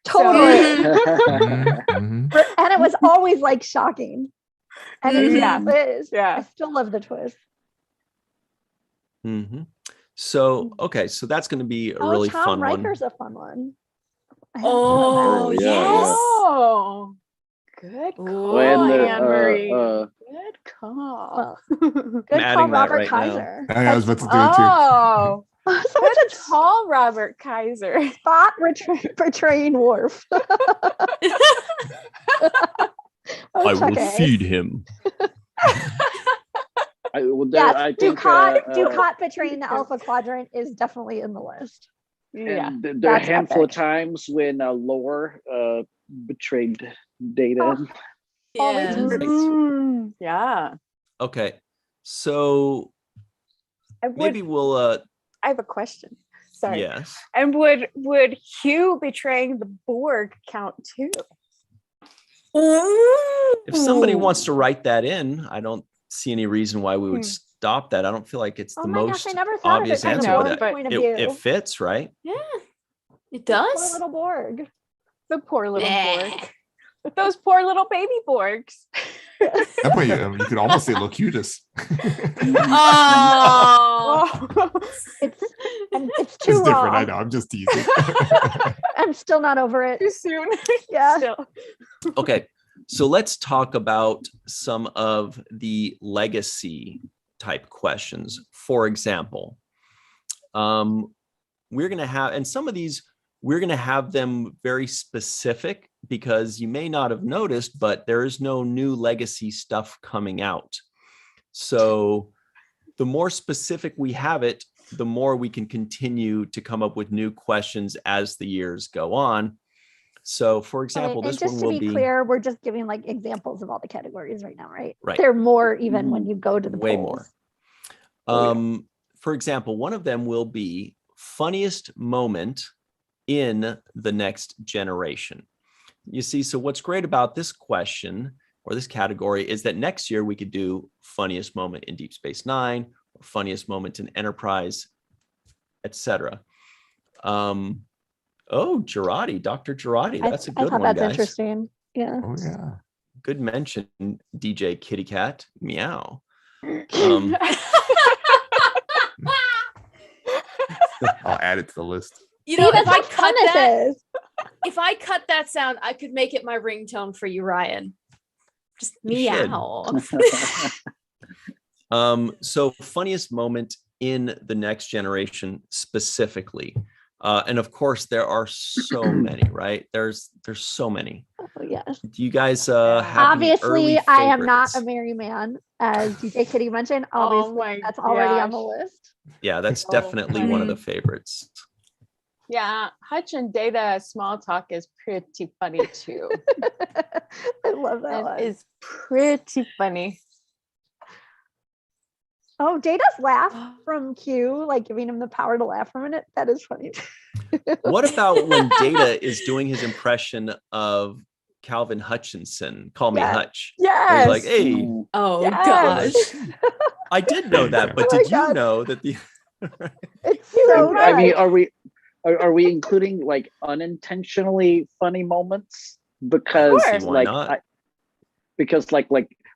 Totally. Mhm, mhm. And it was always like shocking. And it's Yeah. twist. Yeah. I still love the twist. Mhm. So, okay. So that's going to be a really Tom fun Riker's one. a fun one. I hadn't thought Oh, Oh, of that. yeah, yes. Oh, good call, When Anne-Marie. the, Good call. Well, I'm good call, adding that Robert right now. Kaiser. I was about to do it too. Oh, Someone good said call, Robert Kaiser. Spot betraying Worf. I will feed him. Yes, Ducat betraying the Alpha Quadrant is definitely in the list. Yeah. and there are a That's handful epic. of times when Lore betrayed Data. Oh. Always Yes. Mm, yeah. Okay. So I would, maybe we'll, I have a question. Sorry. yes. And would Hugh betraying the Borg count too? If somebody wants to write that in, I don't see any reason why we would stop that. I don't feel like it's Oh the my most gosh, I never thought of obvious it from answer, the but Borg that- point of it view. fits, right? Yeah, it Poor does. little Borg. The poor little Nah. Borg. Those poor little baby Borgs. At that point, you could almost say Locutus. Oh, It's too It's different. I wrong. know. I'm just teasing. I'm still not over it. Too soon. Yeah. Still. Okay. So let's talk about some of the legacy type questions. For example, we're going to have, and some of these, we're going to have them very specific because you may not have noticed, but there is no new legacy stuff coming out. So the more specific we have it, the more we can continue to come up with new questions as the years go on. So for example, And this just one to will be be clear, we're just giving like examples of all the categories right now, right? Right. They're more even when you go to the way polls. more. For example, one of them will be funniest moment in the next generation. You see, so what's great about this question or this category is that next year we could do funniest moment in Deep Space Nine, or funniest moment in Enterprise, etc. Oh, Girardi, Dr. Girardi, that's a I good thought one, that's guys. interesting. Yeah. Oh yeah. Good mention, DJ Kitty Cat. Meow. I'll add it to the list. you know, See, if that's I how fun cut this that, is. if I cut that sound, I could make it my ringtone for you, Ryan. Just You should. meow. So funniest moment in the next generation specifically. And of course there are so many, right? There's so many. Oh, yes. Do you guys have any Obviously, early I am not a favorites? merry man, as DJ Kitty mentioned. Oh Obviously, my that's already on the gosh. list. Yeah, that's Oh, definitely one of the favorites. Yeah, Hutch and Data small talk is pretty funny too. I love that one. That is pretty funny. Oh, Data's laugh from Q, like giving him the power to laugh for a minute. That is funny. What about when Data is doing his impression of Calvin Hutchinson? Call me Yes. Hutch. Yes. Where he's like, hey, Oh Yes. gosh. I did know that, but Oh my did you God. know that the It's so I mean, good. are we including like unintentionally funny moments? Because course. why like not? because like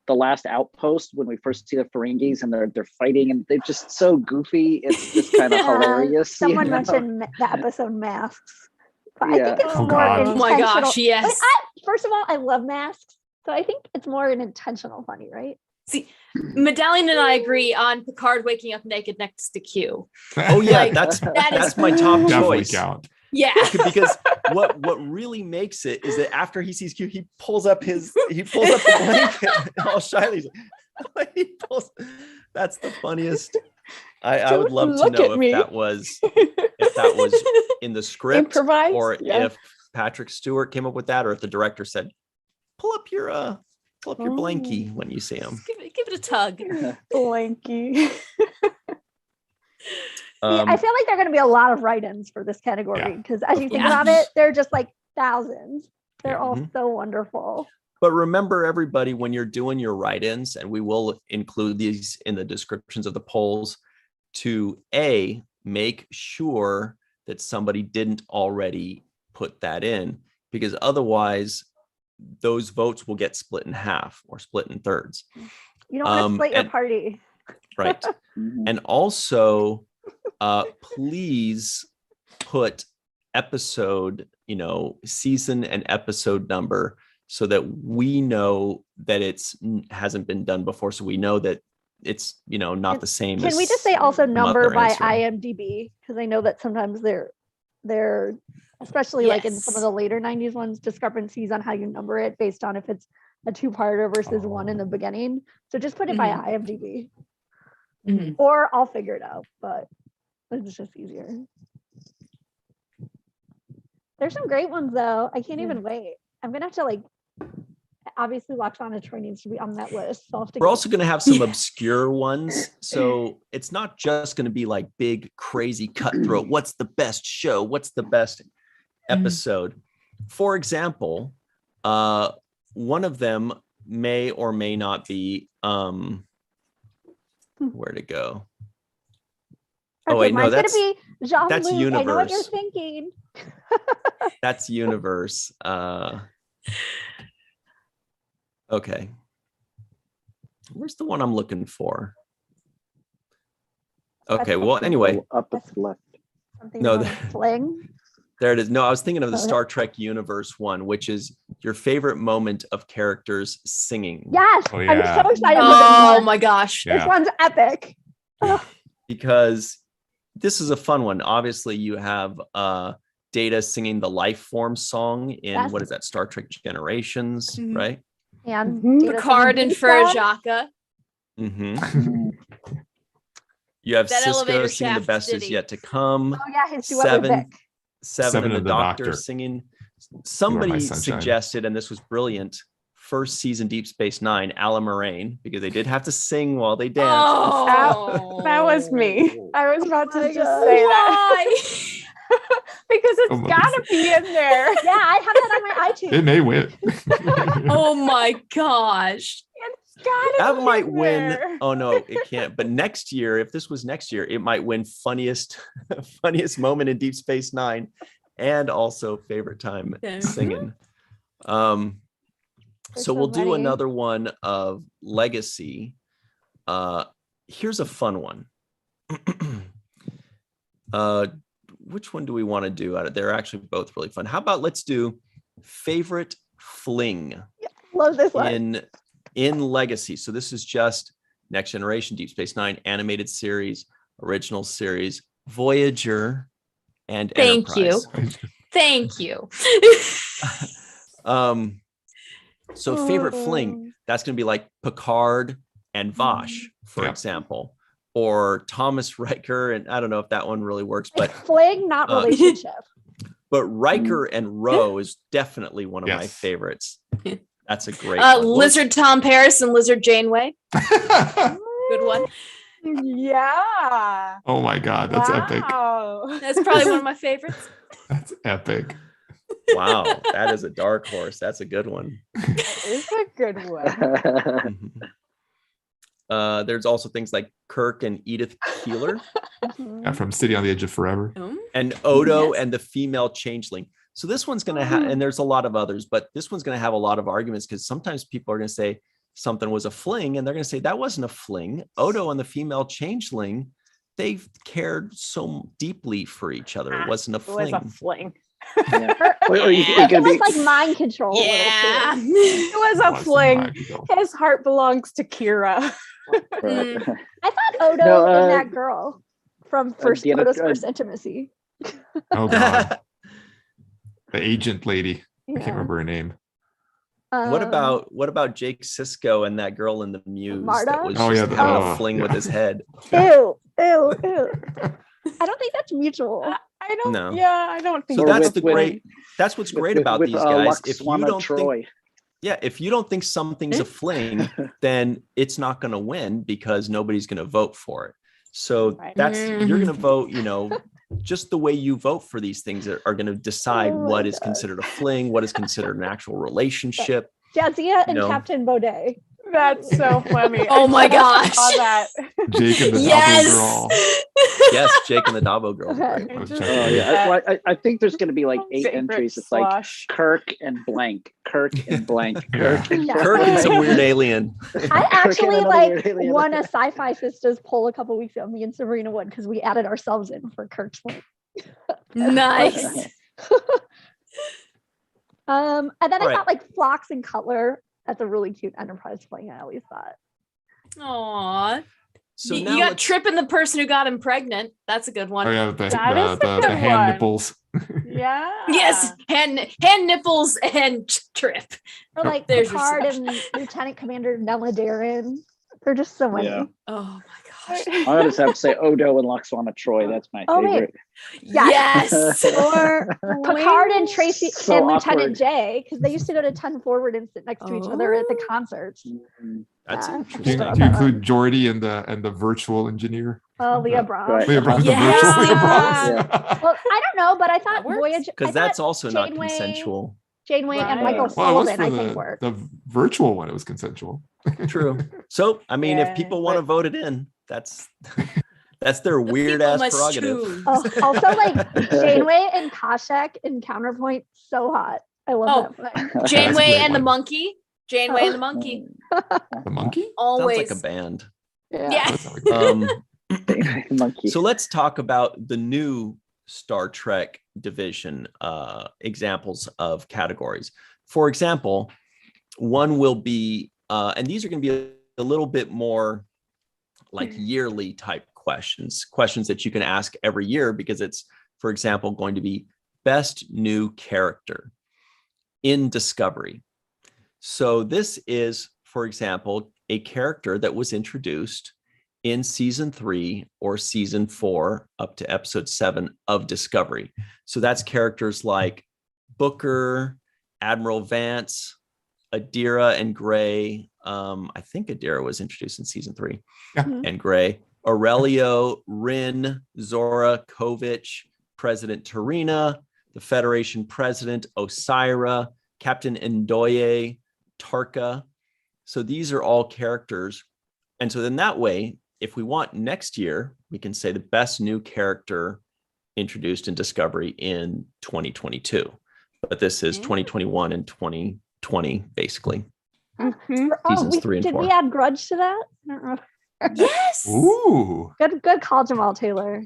the last outpost when we first see the Ferengis and they're fighting and they're just so goofy. It's just kind of hilarious. Someone you know? mentioned the episode Masks. But I Yeah. think it's Oh, more God. intentional. Oh my gosh, yes. Like, first of all, I love Masks. So I think it's more an intentional funny, right? See, Medallion and I agree on Picard waking up naked next to Q. Oh yeah, Like, that's that is my top Definitely choice. count. Yeah. Because what really makes it is that after he sees Q, he pulls up the blanket all shyly. He's like, he pulls, that's the funniest. I would Don't love to look know at if me. that was in the script Improvised? or Yeah. if Patrick Stewart came up with that, or if the director said, pull up your blankie when you see him. Just give it a tug. Blanky. I feel like there are going to be a lot of write-ins for this category because as you think Yeah. about it, they're just like thousands. They're Yeah. all Mhm. so wonderful. But remember, everybody, when you're doing your write-ins, and we will include these in the descriptions of the polls, to make sure that somebody didn't already put that in, because otherwise those votes will get split in half or split in thirds. You don't want to split your and- party. Right. Mhm. And also, please put episode, season and episode number so that we know that hasn't been done before. So we know that it's, not the same. Can we just say also number other by answering. IMDb? Because I know that sometimes they're especially like in some of Yes. the later 90s ones, discrepancies on how you number it based on if it's a two-parter versus one in the beginning. So just put it by Mhm. IMDb. Mhm. Or I'll figure it out, but it's just easier. There's some great ones though. I can't even wait. I'm gonna have to obviously Loxana Troy needs to be on that list. So I'll have to We're go- also going to have some obscure ones. So it's not just going to be like big, crazy cutthroat. What's the best show? What's the best episode? For example, one of them may or may not be where to go. Okay, wait, no, mine's that's gonna be Jean-Luc. that's I know what you're Universe. thinking. That's Universe. Okay. Where's the one I'm looking for? Okay, well, anyway, Up at the left. Something No, from the- Fling. there it is. No, I was thinking of the Okay. Star Trek Universe one, which is your favorite moment of characters singing. Yes, Oh, I'm yeah. so excited for Oh this one. my gosh. Yeah. This one's epic. Because this is a fun one. Obviously, you have Data singing the Life Form song in Yes. what is that, Star Trek Generations, Mhm. right? And Mhm. Data Picard and Lisa. Furajaka. Mm-hmm. You have That Cisco elevator singing The shaft Best Is ditty. Yet to Come. Oh yeah, his duet with Seven, Vic. Seven and the Doctor singing. Somebody sunshine. suggested, and this was brilliant, first season Deep Space Nine, Alan Moraine, because they did have to sing while they danced. Oh, That was me. I was about Oh to my just God. say that Why? because it's Oh my gotta be in there. Yeah, I have that on my iTunes. It may win. Oh my gosh. It's gotta That be might in win. there. Oh no, it can't. But next year, if this was next year, it might win funniest moment in Deep Space Nine, and also favorite time Yeah. singing. There's So we'll do many. another one of Legacy. Here's a fun one. Which one do we want to do out of? They're actually both really fun. How about let's do favorite fling Love this one. in Legacy. So this is just Next Generation, Deep Space Nine, animated series, original series, Voyager, and Thank you. Enterprise. Thank you. So favorite fling, that's going to be like Picard and Vosh, for Yeah. example, or Thomas Riker. And I don't know if that one really works, but Fling, not relationship. Riker and Ro is definitely one of my Yes. favorites. That's a great one. Lizard Tom Paris and Lizard Janeway. Good one. Yeah. Oh my God, that's epic. Wow. That's probably one of my favorites. That's epic. Wow, that is a dark horse. That's a good one. It's a good one. Mhm. There's also things like Kirk and Edith Keeler Yeah, from City on the Edge of Forever. and Odo Yes. and the female changeling. So this one's going to have, and there's a lot of others, but this one's going to have a lot of arguments because sometimes people are going to say something was a fling and they're going to say that wasn't a fling. Odo and the female changeling, they cared so deeply for each other. It wasn't a It was fling. a fling. Yeah. Or you Yeah. could It was be- like mind control. a little, Yeah. too. It was a Watch the fling. Magical. His heart belongs to Kira. Right. I thought Odo No, and that girl from Odo's first intimacy. Oh God, the agent lady. I Yeah. can't remember her name. What about Jake Sisko and that girl in the Muse Marta? that was Oh, just yeah, having oh, a fling yeah. with his head? Ew, ew, ew. I don't think that's mutual. I don't. No. Yeah, I don't think So Or that's with- the with- great. That's what's great about these guys. If you Luxwana don't Troy. think, yeah, if you don't think something's a fling, then it's not going to win because nobody's going to vote for it. So Right. that's you're going to Mhm. vote. Just the way you vote for these things are going to decide Oh my what is God. considered a fling, what is considered an actual relationship. Jadzia and No. Captain Baudet. that's so funny. Oh my gosh. Saw that. Jake and the Yes. Double Girl. Yes, Jake and the Dabo girl. Okay. Great. I was Just- checking Oh it. yeah, well, I think there's going to be like 8 Favorite entries. It's like slush. Kirk and blank, Kirk and blank, Kirk and Yeah. blank. Kirk and some weird alien. I actually another weird alien. won a sci-fi sisters poll a couple weeks ago. Me and Sabrina won because we added ourselves in for Kirk's link. Nice. And then I Alright. thought like Phlox and Cutler. That's a really cute Enterprise fling. I always thought. Aw. So You now got let's- Trip and the person who got him pregnant. That's a good one. Oh yeah, That is a the good hand one. nipples. Yeah. Yes, hand nipples and Trip. Or like There's your Picard slush. and Lieutenant Commander Nella Darren. They're just so many. Yeah. Oh my gosh. I just have to say Odo and Luxwana Troy. That's my Oh, wait. favorite. Yes. Or Picard and Wings. Tracy So and Lieutenant awkward. J, because they used to go to 10 Forward and sit next to each other at the Oh. concerts. That's Yeah. Do you, interesting. do you include Geordi and the virtual engineer? Leah Braun. Right. Leah Braun, the Yes, virtual Leah yeah. Braun? Well, I don't know, but I thought That works. Voyage Because I that's thought also not Janeway- consensual. Janeway and Right. Michael Well, it was Sullivan, for I think, the, work. the virtual one. It was consensual. True. So, I mean, Yeah, if people want to but- vote it in, that's their weird People ass must prerogative. choose. Oh, also, like Janeway and Kashek in Counterpoint, so hot. I love that fling. Janeway great and the one. monkey. Janeway and the monkey. The monkey? Sounds Always. like a band. Yeah. That sounds like Monkey. So let's talk about the new Star Trek division examples of categories. For example, one will be, and these are going to be a little bit more like yearly type questions that you can ask every year because it's, for example, going to be best new character in Discovery. So this is, for example, a character that was introduced in season 3 or season 4 up to episode 7 of Discovery. So that's characters like Booker, Admiral Vance, Adira and Gray. I think Adira was introduced in season 3 Yeah. and Gray. Aurelio, Rin, Zora, Kovich, President Tarina, the Federation President, Osira, Captain Ndoye, Tarka. So these are all characters. And so then that way, if we want next year, we can say the best new character introduced in Discovery in 2022. But this is 2021 and 2020, basically. Mhm. Seasons 3 and did 4. we add Grudge to that? I don't know. Yes. Ooh. Good call, Jamal Taylor.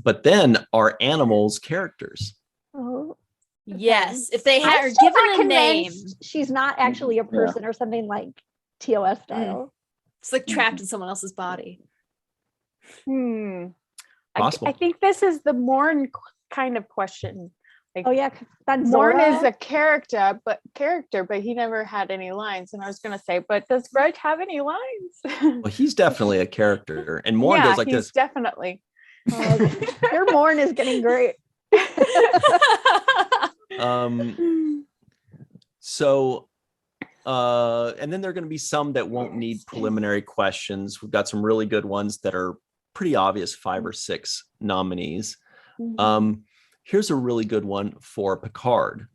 But then our animals characters. Oh. Yes. If they I'm had still given not a name, convinced she's not actually a person or something like TOS style. it's like trapped in someone else's body. Hmm. Possible. I think this is the Morn kind of question. Oh yeah, 'cause then Morn Zora. is a character, but he never had any lines. And I was gonna say, but does Greg have any lines? Well, he's definitely a character. And Morn goes like he's this. definitely. Your Morn is getting great. So And then there are going to be some that won't need preliminary questions. We've got some really good ones that are pretty obvious 5 or 6 nominees. Here's a really good one for Picard.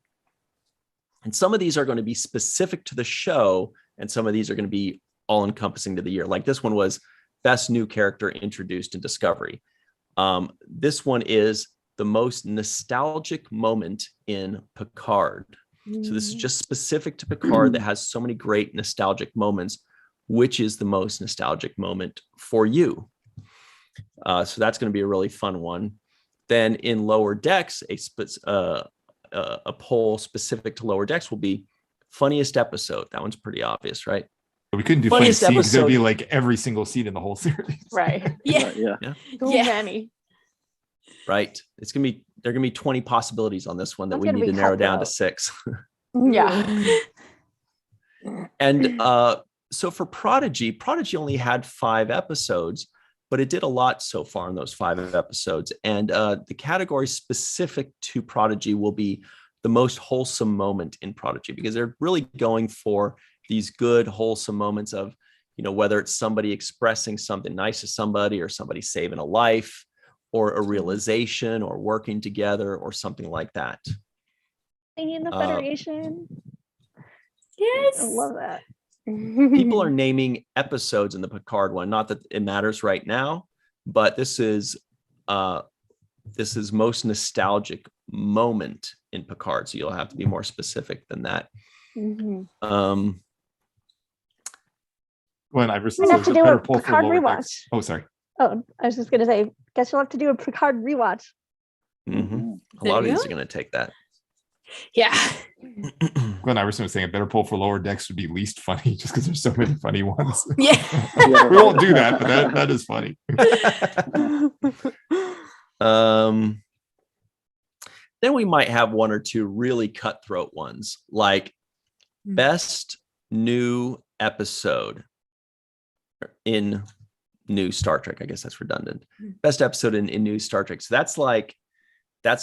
And some of these are going to be specific to the show, and some of these are going to be all encompassing to the year. Like this one was best new character introduced in Discovery. This one is the most nostalgic moment in Picard. So this is just specific to Picard that has so many great nostalgic moments. Which is the most nostalgic moment for you? So that's going to be a really fun one. Then in Lower Decks, a poll specific to Lower Decks will be funniest episode. That one's pretty obvious, right? We couldn't do funniest scene because there'd be like every single scene in the whole series. Right. Yeah. Too many. Right. There are gonna be 20 possibilities on this one that That's we gonna need to be narrow down to cutthroat. 6. Yeah. And so for Prodigy only had 5 episodes, but it did a lot so far in those 5 episodes. And the category specific to Prodigy will be the most wholesome moment in Prodigy, because they're really going for these good, wholesome moments of, whether it's somebody expressing something nice to somebody, or somebody saving a life, or a realization, or working together, or something like that. Singing the Federation. Yes. I love that. People are naming episodes in the Picard one. Not that it matters right now, but this is most nostalgic moment in Picard. So you'll have to be more specific than that. When Iverson We have says to a do better a poll for Picard Lower rewatch. Decks. Oh, sorry. Oh, I was just gonna say, guess you'll have to do a Picard rewatch. A There lot of you these go. are going to take that. Yeah. Glenn Iverson was saying a better poll for Lower Decks would be least funny, just because there's so many funny ones. Yeah. We won't do that, but that is funny. Then we might have 1 or 2 really cutthroat ones, like best new episode in new Star Trek. I guess that's redundant. Best episode in new Star Trek. So that's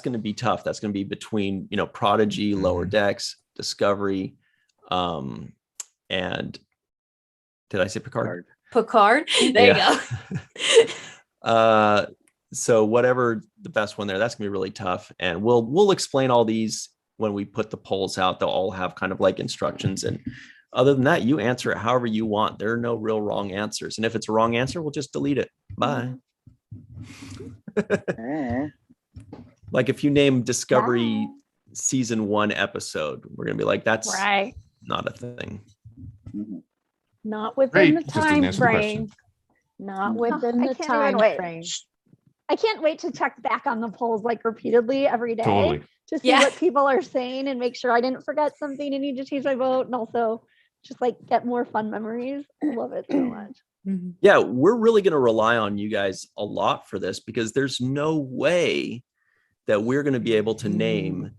going to be tough. That's going to be between, Prodigy, Lower Decks, Discovery, and did I say Picard? Picard. There you go. So whatever the best one there, that's gonna be really tough. And we'll explain all these when we put the polls out. They'll all have kind of like instructions. And other than that, you answer it however you want. There are no real wrong answers. And if it's a wrong answer, we'll just delete it. Bye. Like if you name Discovery season 1 episode, we're gonna be like, that's Right. not a thing. Not within Great. the Just didn't time answer the question. frame. Not within I the can't time even wait. frame. I can't wait to check back on the polls like repeatedly every day Totally. to see Yeah. what people are saying and make sure I didn't forget something and need to change my vote, and also just like get more fun memories. I love it so much. Yeah, we're really going to rely on you guys a lot for this, because there's no way that we're going to be able to name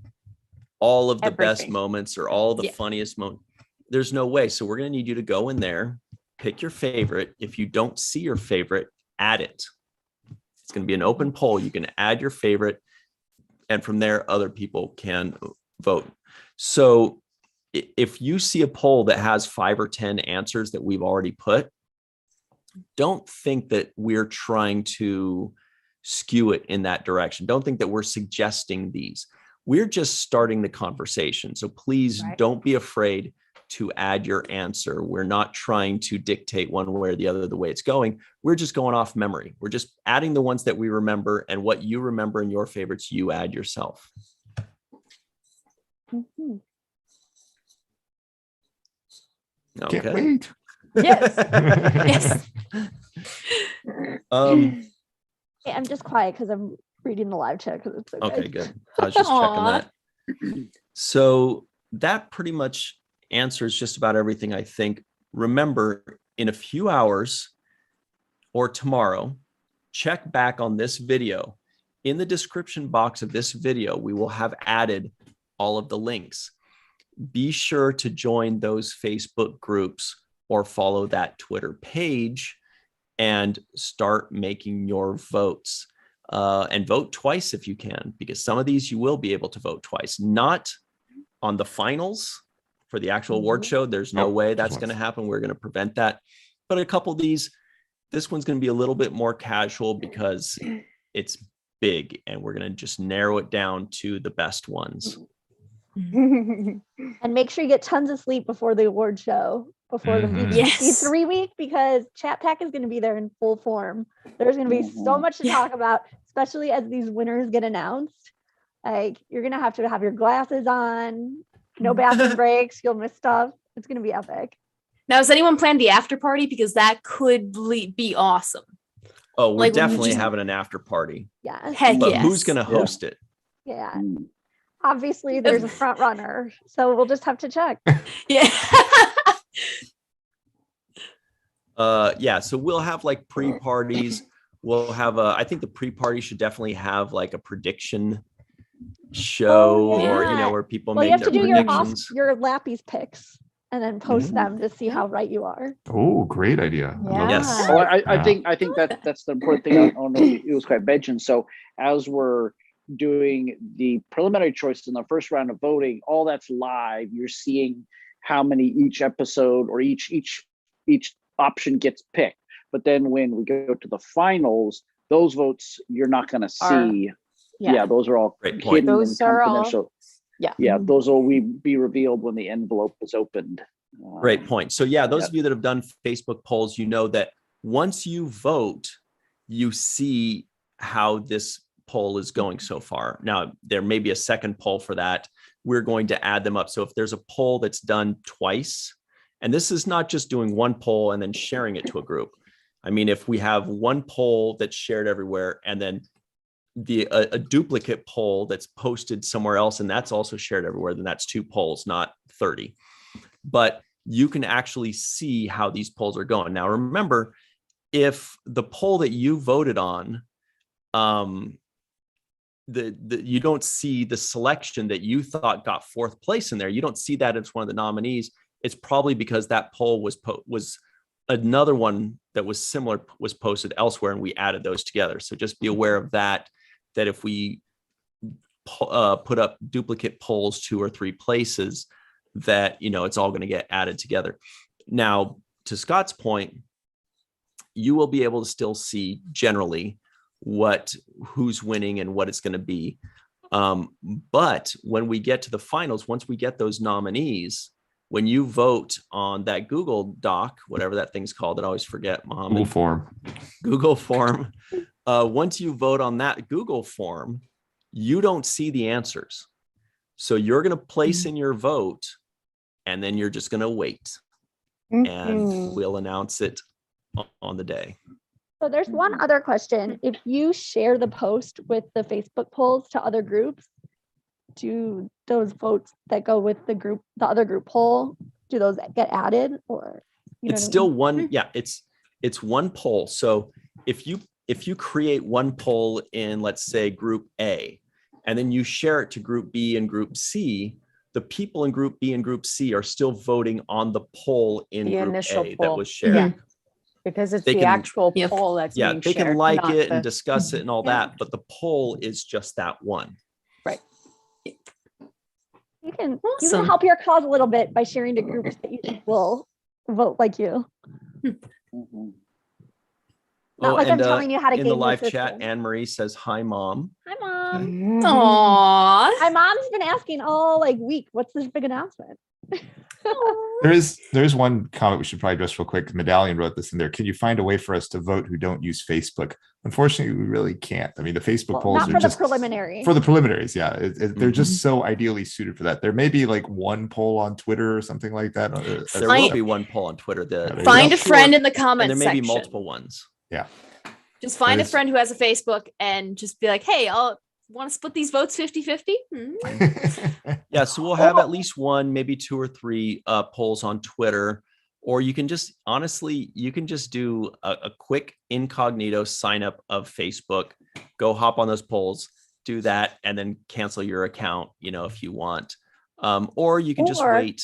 all of the best Everything. moments or all the Yeah. funniest moments. There's no way. So we're going to need you to go in there, pick your favorite. If you don't see your favorite, add it. It's going to be an open poll. You can add your favorite, and from there, other people can vote. So if you see a poll that has 5 or 10 answers that we've already put, don't think that we're trying to skew it in that direction. Don't think that we're suggesting these. We're just starting the conversation. So please don't be afraid to add your answer. We're not trying to dictate one way or the other the way it's going. We're just going off memory. We're just adding the ones that we remember, and what you remember in your favorites, you add yourself. Okay. Can't wait. Yes. Hey, I'm just quiet because I'm reading the live chat because it's so Okay, good. good. I was just checking Aw. that. So that pretty much answers just about everything, I think. Remember, in a few hours or tomorrow, check back on this video. In the description box of this video, we will have added all of the links. Be sure to join those Facebook groups or follow that Twitter page and start making your votes. And vote twice if you can, because some of these you will be able to vote twice, not on the finals, for the actual award show. There's no Nope, way just that's once. going to happen. We're going to prevent that. But a couple of these, this one's going to be a little bit more casual because it's big, and we're going to just narrow it down to the best ones. And make sure you get tons of sleep before the award show, before the Mhm. Yes. 3 week, because Chat Pack is going to be there in full form. There's going to be so much to Yeah. talk about, especially as these winners get announced. Like, you're going to have your glasses on, no bathroom breaks, you'll miss stuff. It's going to be epic. Now, has anyone planned the after party? Because that could be awesome. Oh, we're Like, definitely just- having an after party. Yeah. Heck But yes. who's going to host it? Yeah. Mm. Obviously, there's a front runner, so we'll just have to check. Yeah. Yeah, so we'll have like pre-parties. We'll have I think the pre-party should definitely have like a prediction show, Oh, or yeah. where people Well, you make have to their do your predictions. your Lappy's picks and then post Mhm. them to see how right you are. Oh, great idea. I love Yes. that. Oh, I Yeah. think that's the important thing. I don't know if it was quite mentioned. So as we're doing the preliminary choices in the first round of voting, all that's live. You're seeing how many each episode or each option gets picked. But then when we go to the finals, those votes you're not going to see. Yeah, those are all Great point. hidden Those and are all- confidential. yeah. Yeah, those will be revealed when the envelope is opened. Great point. So yeah, those yeah. of you that have done Facebook polls, you know that once you vote, you see how this poll is going so far. Now, there may be a second poll for that. We're going to add them up. So if there's a poll that's done twice, and this is not just doing one poll and then sharing it to a group. I mean, if we have one poll that's shared everywhere and then a duplicate poll that's posted somewhere else and that's also shared everywhere, then that's 2 polls, not 30. But you can actually see how these polls are going. Now, remember, if the poll that you voted on, you don't see the selection that you thought got 4th place in there. You don't see that as one of the nominees. It's probably because that poll was another one that was similar was posted elsewhere, and we added those together. So just be aware of that if we put up duplicate polls 2 or 3 places, that it's all going to get added together. Now, to Scott's point, you will be able to still see generally who's winning and what it's going to be. But when we get to the finals, once we get those nominees, when you vote on that Google Doc, whatever that thing's called, I always forget, Mohammed. Google form. Once you vote on that Google form, you don't see the answers. So you're going to place in your vote, and then you're just going to wait, and we'll announce it on the day. So there's one other question. If you share the post with the Facebook polls to other groups, do those votes that go with the other group poll, do those get added, or it's still one? Yeah, it's one poll. So if you create one poll in, let's say, group A, and then you share it to group B and group C, the people in group B and group C are still voting on the poll in The group initial A poll. that was shared. Yeah. Because it's They the can- actual Yep. poll that's Yeah, being they can shared, like not it and the- discuss it and all Yeah. that, but the poll is just that one. you can Awesome. help your cause a little bit by sharing to groups that you think will vote like you. Mhm. Not like I'm telling you how to in game the the live chat, system. Anne Marie says, "Hi, Mom." Hi, Mom. Aww. My mom's been asking all week, what's this big announcement? There's one comment we should probably address real quick. Medallion wrote this in there. Can you find a way for us to vote who don't use Facebook? Unfortunately, we really can't. I mean, the Facebook polls Not are for just the preliminary. for the preliminaries. Yeah, they're just Mhm. so ideally suited for that. There may be like one poll on Twitter or something like that. There will be one poll on Twitter. Find a Sure, friend in the and comments there may section. be multiple ones. Just find That a is- friend who has a Facebook and just be like, hey, I'll want to split these votes 50-50? Yeah, so we'll have at least one, maybe 2 or 3 polls on Twitter, or you can just do a quick incognito sign up of Facebook, go hop on those polls, do that, and then cancel your account, if you want. Or you can just Or wait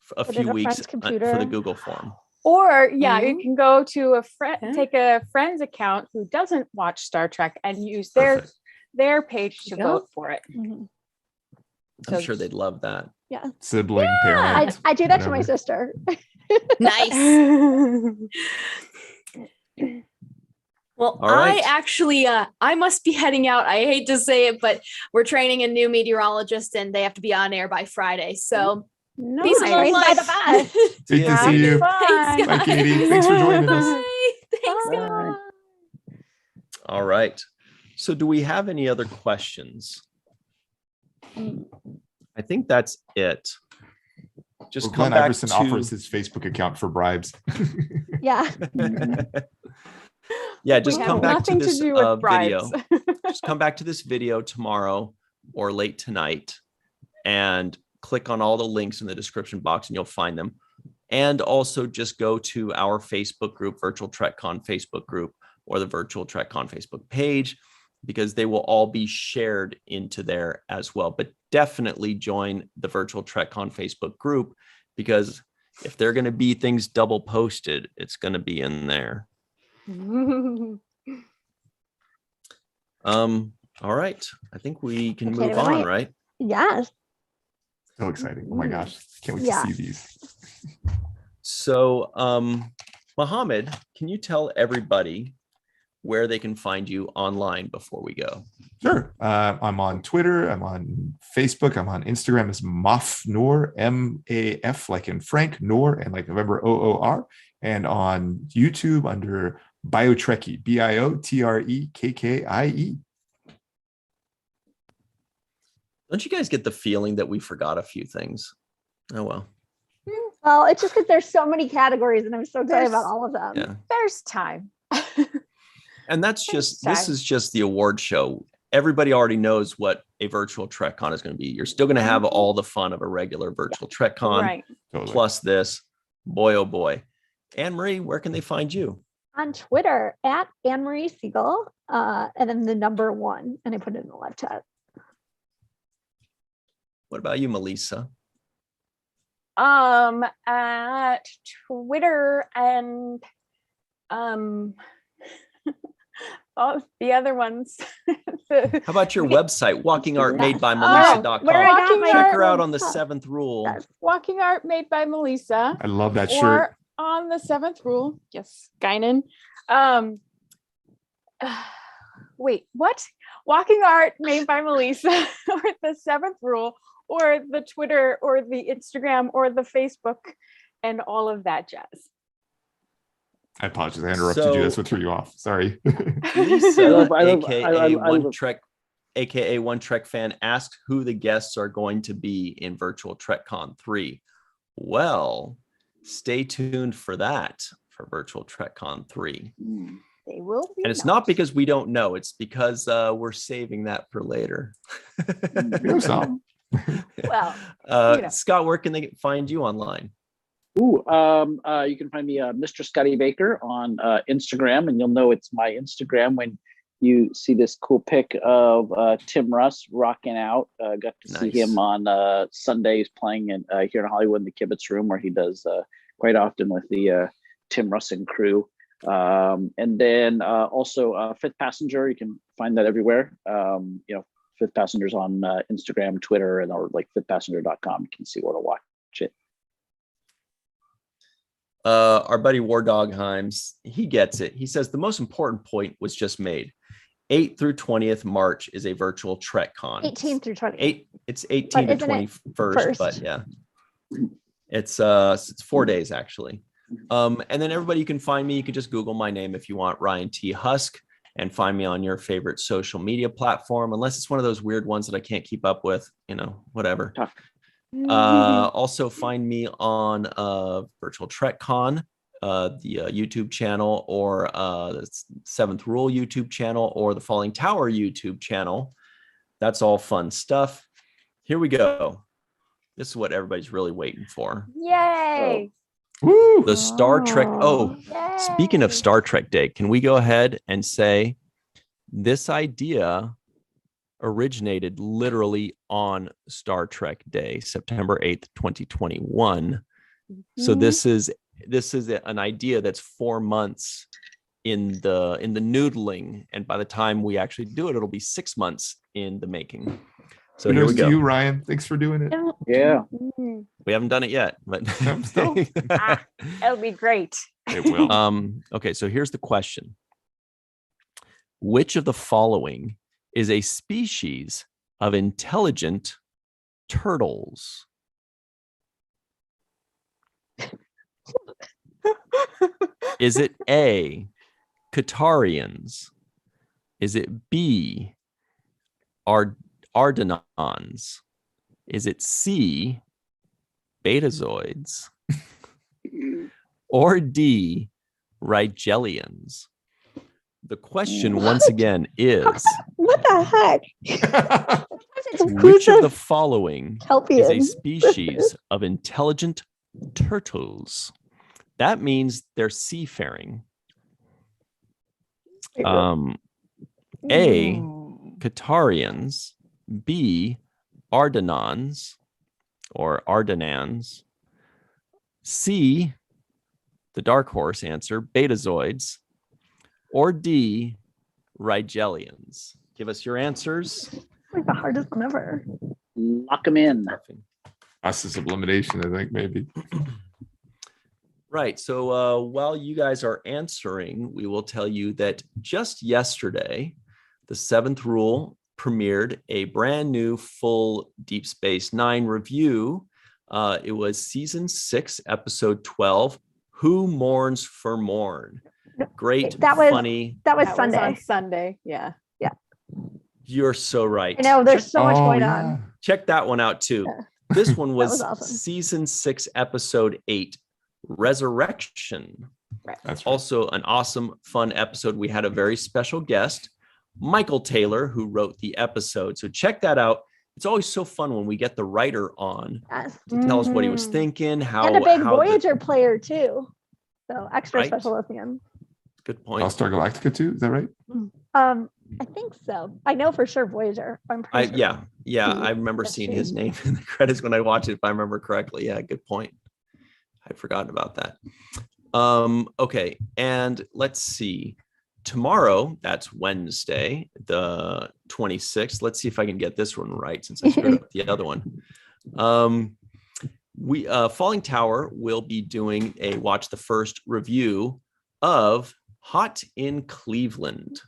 for a put it few in a weeks friend's for the computer. Google form. Or you Mhm. can go to a friend, Yeah. take a friend's account who doesn't watch Star Trek and use their Perfect. page to Yeah. vote for it. Mhm. I'm So- sure they'd love that. Yeah. Sibling, parent. I do that to my whatever. sister. Nice. Well, All right. I actually, I must be heading out. I hate to say it, but we're training a new meteorologist and they have to be on air by Friday. So peace and love, Trained by the life. best. Great to Yeah. see you. Thanks, Bye, guys. Katie. Thanks for joining us. Bye. Thanks, Bye. guys. All right. So do we have any other questions? I think that's it. Just Well, come Glenn back Iverson to offers his Facebook account for bribes. Yeah. yeah, just We come have back to nothing to this do with video. bribes. Just come back to this video tomorrow or late tonight and click on all the links in the description box and you'll find them. And also just go to our Facebook group, Virtual TrekCon Facebook group, or the Virtual TrekCon Facebook page, because they will all be shared into there as well. But definitely join the Virtual TrekCon Facebook group, because if they're going to be things double posted, it's going to be in there. All right. I think we can Okay, move well, on, wait. right? Yes. So exciting. Oh my gosh. Can't wait Yeah. to see these. So, Mohammed, can you tell everybody where they can find you online before we go? Sure. I'm on Twitter. I'm on Facebook. I'm on Instagram as Maf Noor, MAF like in Frank, Noor, and like November OOR. And on YouTube under Biotrekkie, BIOTREKKIE. Don't you guys get the feeling that we forgot a few things? Oh, well. Well, it's just because there's so many categories and I'm so excited about There's- all of them. Yeah. There's time. And that's just, this Sorry. is just the award show. Everybody already knows what a virtual TrekCon is going to be. You're still going to have all the fun of a regular virtual TrekCon Right. Totally. plus this. Boy, oh boy. Anne-Marie, where can they find you? On Twitter at Anne-Marie Siegel, and then the number 1, and I put it in the live chat. What about you, Melissa? At Twitter and all the other ones. How about your website, walkingartmadebymelissa.com? Where I got my Check her out art on the from. 7th rule. Yes. Walking Art Made by Melissa. I love that shirt. Or on the 7th rule. Yes, Guinan. Wait, what? Walking Art Made by Melissa, or the 7th rule, or the Twitter, or the Instagram, or the Facebook, and all of that jazz. I apologize. I interrupted you. That's So- what threw you off. Sorry. Lisa, I love- aka One Trek fan, asked who the guests are going to be in Virtual TrekCon 3. Well, stay tuned for that for Virtual TrekCon 3. They will be. And it's not because we don't know, it's because we're saving that for later. We have some. Well, you know. Scott, where can they find you online? You can find me Mr. Scotty Baker on Instagram, and you'll know it's my Instagram when you see this cool pic of Tim Russ rocking out. Got to see Nice. him on Sundays playing here in Hollywood in the Kibitz Room, where he does quite often with the Tim Russ and crew. And then also Fifth Passenger, you can find that everywhere. Fifth Passenger's on Instagram, Twitter, and or like fifthpassenger.com. You can see where to watch it. Our buddy War Dog Himes, he gets it. He says the most important point was just made. 8th through 20th March is a virtual TrekCon. 18 through 20. It's 18 to isn't it 21st, first? but yeah, it's 4 days actually. And then everybody, you can find me. You can just Google my name if you want, Ryan T. Husk, and find me on your favorite social media platform, unless it's one of those weird ones that I can't keep up with, whatever. Tough. Also find me on Virtual TrekCon, the YouTube channel, or the 7th Rule YouTube channel, or the Falling Tower YouTube channel. That's all fun stuff. Here we go. This is what everybody's really waiting for. Yay! Woo! The Star Trek. Oh, Yay. speaking of Star Trek Day, can we go ahead and say this idea originated literally on Star Trek Day, September 8th, 2021. So this is an idea that's 4 months in the noodling, and by the time we actually do it, it'll be 6 months in the making. So here we Kudos to go. you, Ryan. Thanks for doing it. Yeah. Mm, We haven't done it yet, but Still. it'll be great. It will. Okay, so here's the question. Which of the following is a species of intelligent turtles? Is it A, Catarians? Is it B, Ardenons? Is it C, Betazoids? Or D, Rigelians? The question once again is, What the heck? which of the following is a Kelpian? species of intelligent turtles? That means they're seafaring. A, Catarians, B, Ardenons or Ardenans, C, the dark horse answer, Betazoids, or D, Rigelians. Give us your answers. Like the hardest one ever. Lock them in. Process of elimination, I think, maybe. Right. So while you guys are answering, we will tell you that just yesterday, the Seventh Rule premiered a brand new full Deep Space Nine review. It was season 6, episode 12, Who Mourns for Morn? Great, That was funny. That was That Sunday. on Sunday. Yeah. You're so right. I know there's so much Oh, going yeah. on. Check that one out too. Yeah. This one was, was awesome. season 6, episode 8, Resurrection. That's right. Also an awesome, fun episode. We had a very special guest, Michael Taylor, who wrote the episode. So check that out. It's always so fun when we get the writer on Yes. to tell us what he was Mhm. thinking, how And a big how the- Voyager player too. So extra Right. special listening. good point. Battlestar Galactica too, is that right? I think so. I know for sure Voyager. I'm pretty sure. Yeah. I remember That's seeing true. his name in the credits when I watched it, if I remember correctly. Yeah, good point. I'd forgotten about that. Okay, and let's see. Tomorrow, that's Wednesday, the 26th. Let's see if I can get this one right since I screwed up the other one. We Falling Tower will be doing a watch the first review of Hot in Cleveland,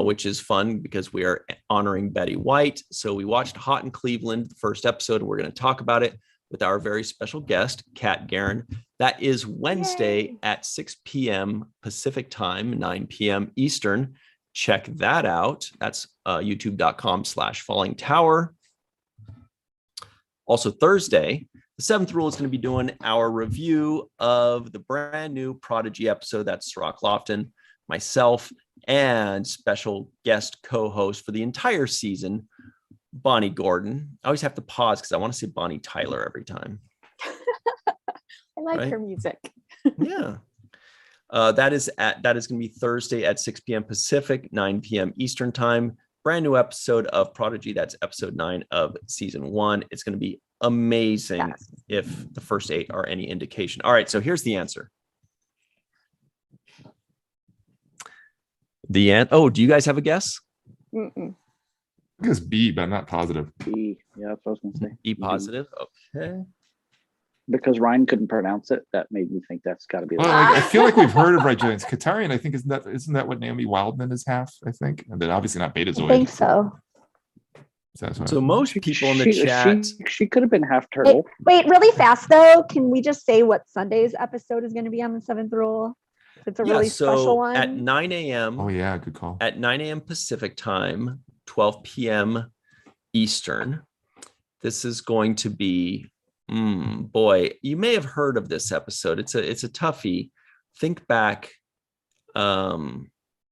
which is fun because we are honoring Betty White. So we watched Hot in Cleveland, the first episode. We're going to talk about it with our very special guest, Kat Guerin. That is Wednesday at 6 p.m. Pacific time, 9 p.m. Eastern. Check that out. That's youtube.com/Falling Tower. Also Thursday, the Seventh Rule is going to be doing our review of the brand new Prodigy episode. That's Sirach Lofton, myself, and special guest co-host for the entire season, Bonnie Gordon. I always have to pause because I want to say Bonnie Tyler every time. I like Right. her music. Yeah. That is going to be Thursday at 6 p.m. Pacific, 9 p.m. Eastern time. Brand new episode of Prodigy. That's episode 9 of season 1. It's going to be amazing. Yes. If the first 8 are any indication. All right, so here's the answer. Do you guys have a guess? Mm-mm. I guess B, but I'm not positive. B. Yeah, that's what I was going to say. E positive. Okay. Because Ryan couldn't pronounce it, that made me think that's got to be. Well, I feel like we've heard of Rigelians. Katarian, I think, isn't that what Naomi Wildman is half, I think? And then obviously not Betazoid. I think so. So most people in the chat. She could have been half turtle. Wait, really fast though. Can we just say what Sunday's episode is going to be on the Seventh Rule? It's a really special one. At 9 a.m. Oh yeah, good call. At 9 a.m. Pacific time, 12 p.m. Eastern. This is going to be, boy, you may have heard of this episode. It's a toughie. Think back.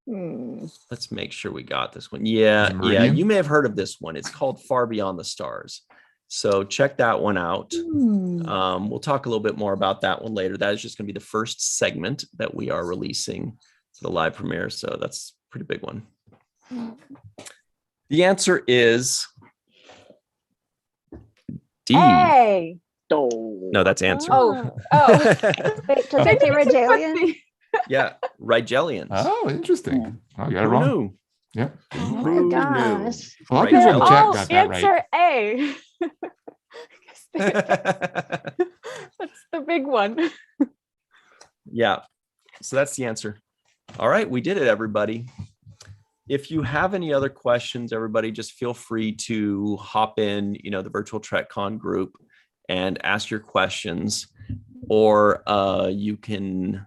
Let's make sure we got this one. Yeah, you may have heard of this one. It's called Far Beyond the Stars. So check that one out. We'll talk a little bit more about that one later. That is just going to be the first segment that we are releasing for the live premiere. So that's a pretty big one. The answer is D. Hey. No, that's answer. Oh. Wait, does it say Rigelian? Yeah, Rigelians. Oh, interesting. Oh, you got it Who wrong. knew? Yep. Oh Who knew? my gosh. A lot of Right, people in the chat Oh, got that right. answer A. That's the big one. Yeah. So that's the answer. All right, we did it, everybody. If you have any other questions, everybody, just feel free to hop in, the virtual TrekCon group and ask your questions, or you can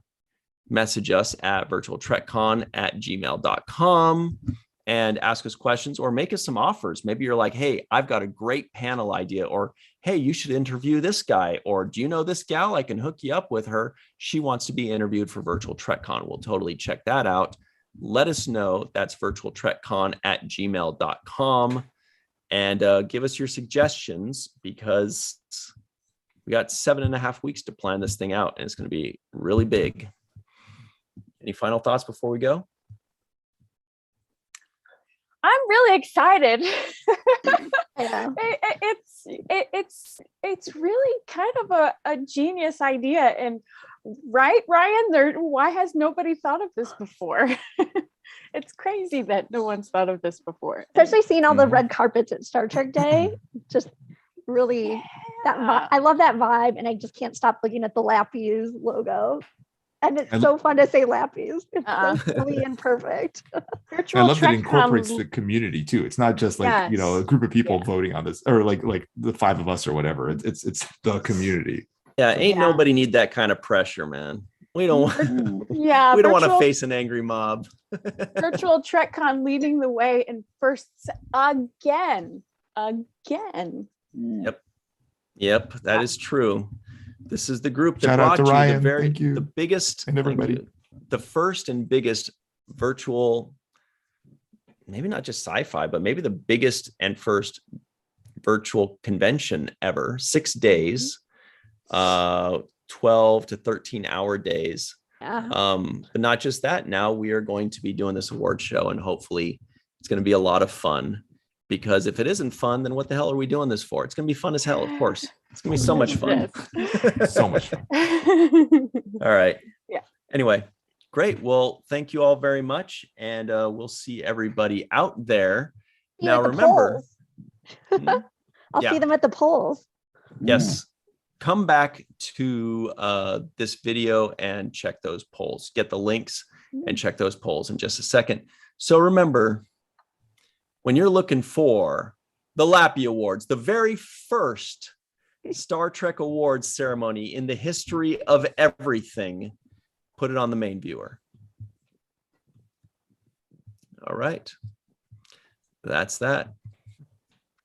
message us at virtualtrekcon@gmail.com and ask us questions or make us some offers. Maybe you're like, hey, I've got a great panel idea, or hey, you should interview this guy, or do you know this gal? I can hook you up with her. She wants to be interviewed for Virtual TrekCon. We'll totally check that out. Let us know. That's virtualtrekcon@gmail.com, and give us your suggestions, because we got 7.5 weeks to plan this thing out, and it's going to be really big. Any final thoughts before we go? I'm really excited. Yeah. It's really kind of a genius idea, and right, Ryan? Why has nobody thought of this before? It's crazy that no one's thought of this before. Especially seeing all the red carpets at Star Trek Day, just really I love that vibe, and I just can't stop looking at the Lappies logo. And it's so fun to say Lappies. It's so silly and perfect. I love that it incorporates the community too. It's not just like a group of people voting on this, or like the 5 of us or whatever. It's the community. Yeah, ain't nobody need that kind of pressure, man. We don't want, we don't want to face an angry mob. Virtual TrekCon leading the way in firsts again. Yep, that is true. This is the group that Shout out brought to you Ryan. the biggest, and everybody, the first and biggest virtual, maybe not just sci-fi, but maybe the biggest and first virtual convention ever. 6 days, 12 to 13 hour days. But not just that. Now we are going to be doing this award show, and hopefully it's going to be a lot of fun. Because if it isn't fun, then what the hell are we doing this for? It's going to be fun as hell, of course. It's going to be so much fun. so much fun. All right. Yeah. Anyway, great. Well, thank you all very much. And we'll see everybody out there. Now, remember. I'll see them at the polls. Yes. Come back to this video and check those polls. Get the links and check those polls in just a second. So remember, when you're looking for the Lappy Awards, the very first Star Trek Awards ceremony in the history of everything, put it on the main viewer. All right. That's that.